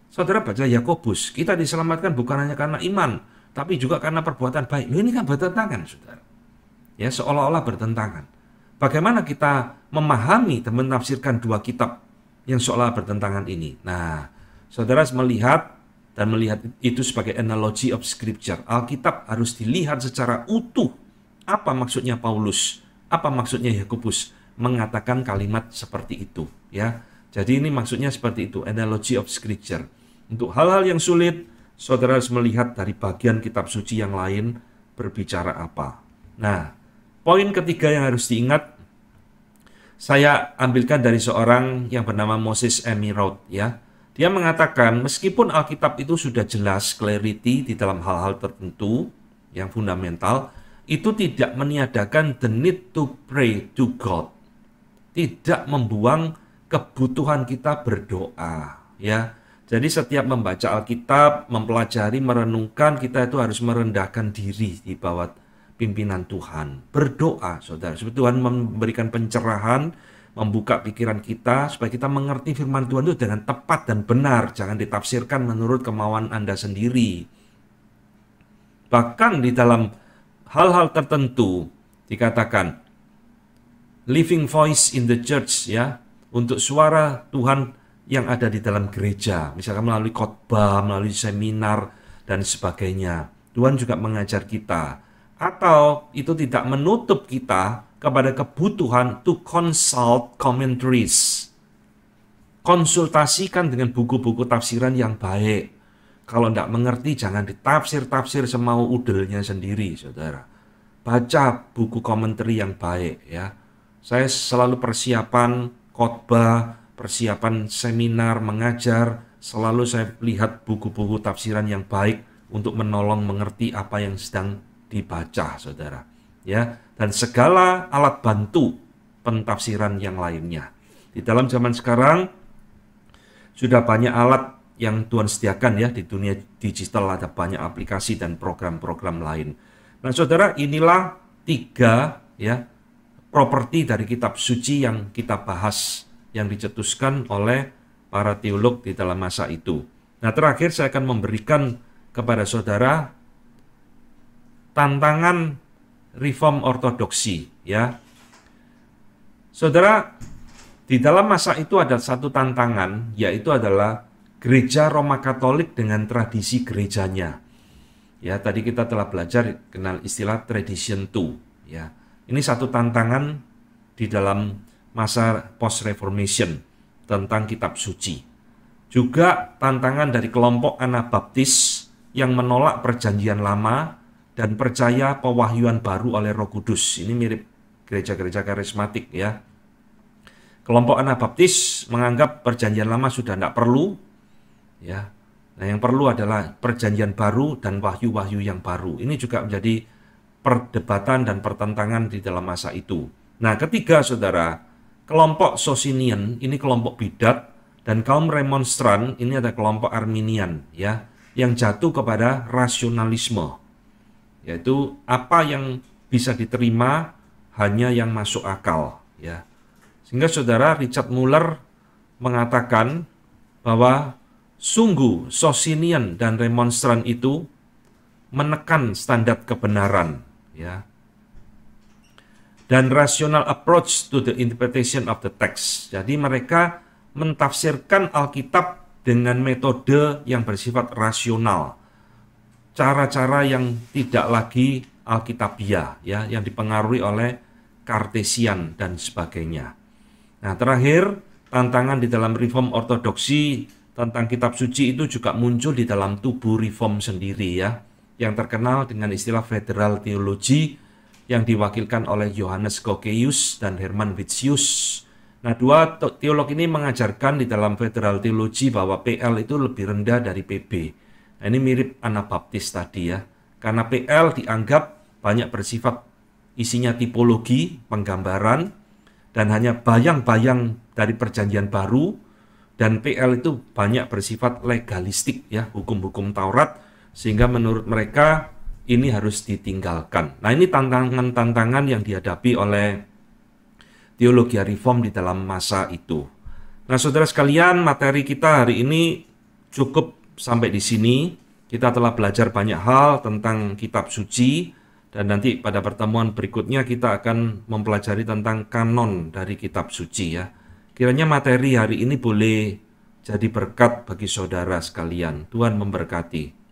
Speaker 1: Saudara baca Yakobus, kita diselamatkan bukan hanya karena iman, tapi juga karena perbuatan baik. Loh, ini kan bertentangan, saudara. Ya, seolah-olah bertentangan. Bagaimana kita memahami dan menafsirkan dua kitab yang seolah bertentangan ini? Nah, saudara melihat itu sebagai analogy of scripture. Alkitab harus dilihat secara utuh. Apa maksudnya Paulus? Apa maksudnya Yakobus mengatakan kalimat seperti itu? Ya, jadi ini maksudnya seperti itu, analogy of scripture. Untuk hal-hal yang sulit, saudara harus melihat dari bagian kitab suci yang lain berbicara apa. Nah, poin ketiga yang harus diingat, saya ambilkan dari seorang yang bernama Moses Emirod, ya. Dia mengatakan, meskipun Alkitab itu sudah jelas, clarity di dalam hal-hal tertentu yang fundamental, itu tidak meniadakan the need to pray to God. Tidak membuang kebutuhan kita berdoa, ya. Jadi setiap membaca Alkitab, mempelajari, merenungkan, kita itu harus merendahkan diri di bawah pimpinan Tuhan. Berdoa, saudara. Supaya Tuhan memberikan pencerahan, membuka pikiran kita supaya kita mengerti firman Tuhan itu dengan tepat dan benar, jangan ditafsirkan menurut kemauan Anda sendiri. Bahkan di dalam hal-hal tertentu dikatakan living voice in the church, ya, untuk suara Tuhan yang ada di dalam gereja, misalkan melalui khotbah, melalui seminar dan sebagainya. Tuhan juga mengajar kita, atau itu tidak menutup kita kepada kebutuhan to consult commentaries. Konsultasikan dengan buku-buku tafsiran yang baik. Kalau tidak mengerti, jangan ditafsir-tafsir semau udelnya sendiri, saudara. Baca buku komentari yang baik, ya. Saya selalu persiapan khotbah, persiapan seminar, mengajar, selalu saya lihat buku-buku tafsiran yang baik untuk menolong mengerti apa yang sedang dibaca, saudara. Ya, dan segala alat bantu pentafsiran yang lainnya. Di dalam zaman sekarang sudah banyak alat yang Tuhan sediakan, ya, di dunia digital ada banyak aplikasi dan program-program lain. Nah, saudara, inilah 3 ya properti dari kitab suci yang kita bahas, yang dicetuskan oleh para teolog di dalam masa itu. Nah, terakhir saya akan memberikan kepada saudara tantangan reform ortodoksi, ya. Saudara, di dalam masa itu ada satu tantangan, yaitu adalah gereja Roma Katolik dengan tradisi gerejanya. Ya, tadi kita telah belajar kenal istilah tradition 2, ya. Ini satu tantangan di dalam masa post-reformation tentang kitab suci. Juga tantangan dari kelompok Anabaptis yang menolak perjanjian lama dan percaya pewahyuan baru oleh Roh Kudus. Ini mirip gereja-gereja karismatik, ya. Kelompok Anabaptis menganggap perjanjian lama sudah tidak perlu, ya. Nah, yang perlu adalah perjanjian baru dan wahyu-wahyu yang baru. Ini juga menjadi perdebatan dan pertentangan di dalam masa itu. Nah, ketiga, saudara, kelompok Socinian, ini kelompok bidat, dan kaum Remonstran, ini ada kelompok Arminian, ya, yang jatuh kepada rasionalisme, yaitu apa yang bisa diterima hanya yang masuk akal, ya. Sehingga saudara Richard Muller mengatakan bahwa sungguh Socinian dan Remonstran itu menekan standar kebenaran, ya, dan rational approach to the interpretation of the text. Jadi mereka mentafsirkan Alkitab dengan metode yang bersifat rasional, cara-cara yang tidak lagi Alkitabiah, ya, yang dipengaruhi oleh Kartesian dan sebagainya. Nah, terakhir, tantangan di dalam reform ortodoksi tentang kitab suci itu juga muncul di dalam tubuh reform sendiri, ya, yang terkenal dengan istilah federal theology yang diwakilkan oleh Johannes Cocceius dan Hermann Witsius. Nah, dua teolog ini mengajarkan di dalam federal theology bahwa PL itu lebih rendah dari PB. Nah, ini mirip Anabaptis tadi, ya, karena PL dianggap banyak bersifat isinya tipologi, penggambaran, dan hanya bayang-bayang dari perjanjian baru, dan PL itu banyak bersifat legalistik, ya, hukum-hukum Taurat, sehingga menurut mereka ini harus ditinggalkan. Nah, ini tantangan-tantangan yang dihadapi oleh teologi reform di dalam masa itu. Nah, saudara sekalian, materi kita hari ini cukup sampai di sini. Kita telah belajar banyak hal tentang kitab suci, dan nanti pada pertemuan berikutnya kita akan mempelajari tentang kanon dari kitab suci, ya. Kiranya materi hari ini boleh jadi berkat bagi saudara sekalian. Tuhan memberkati.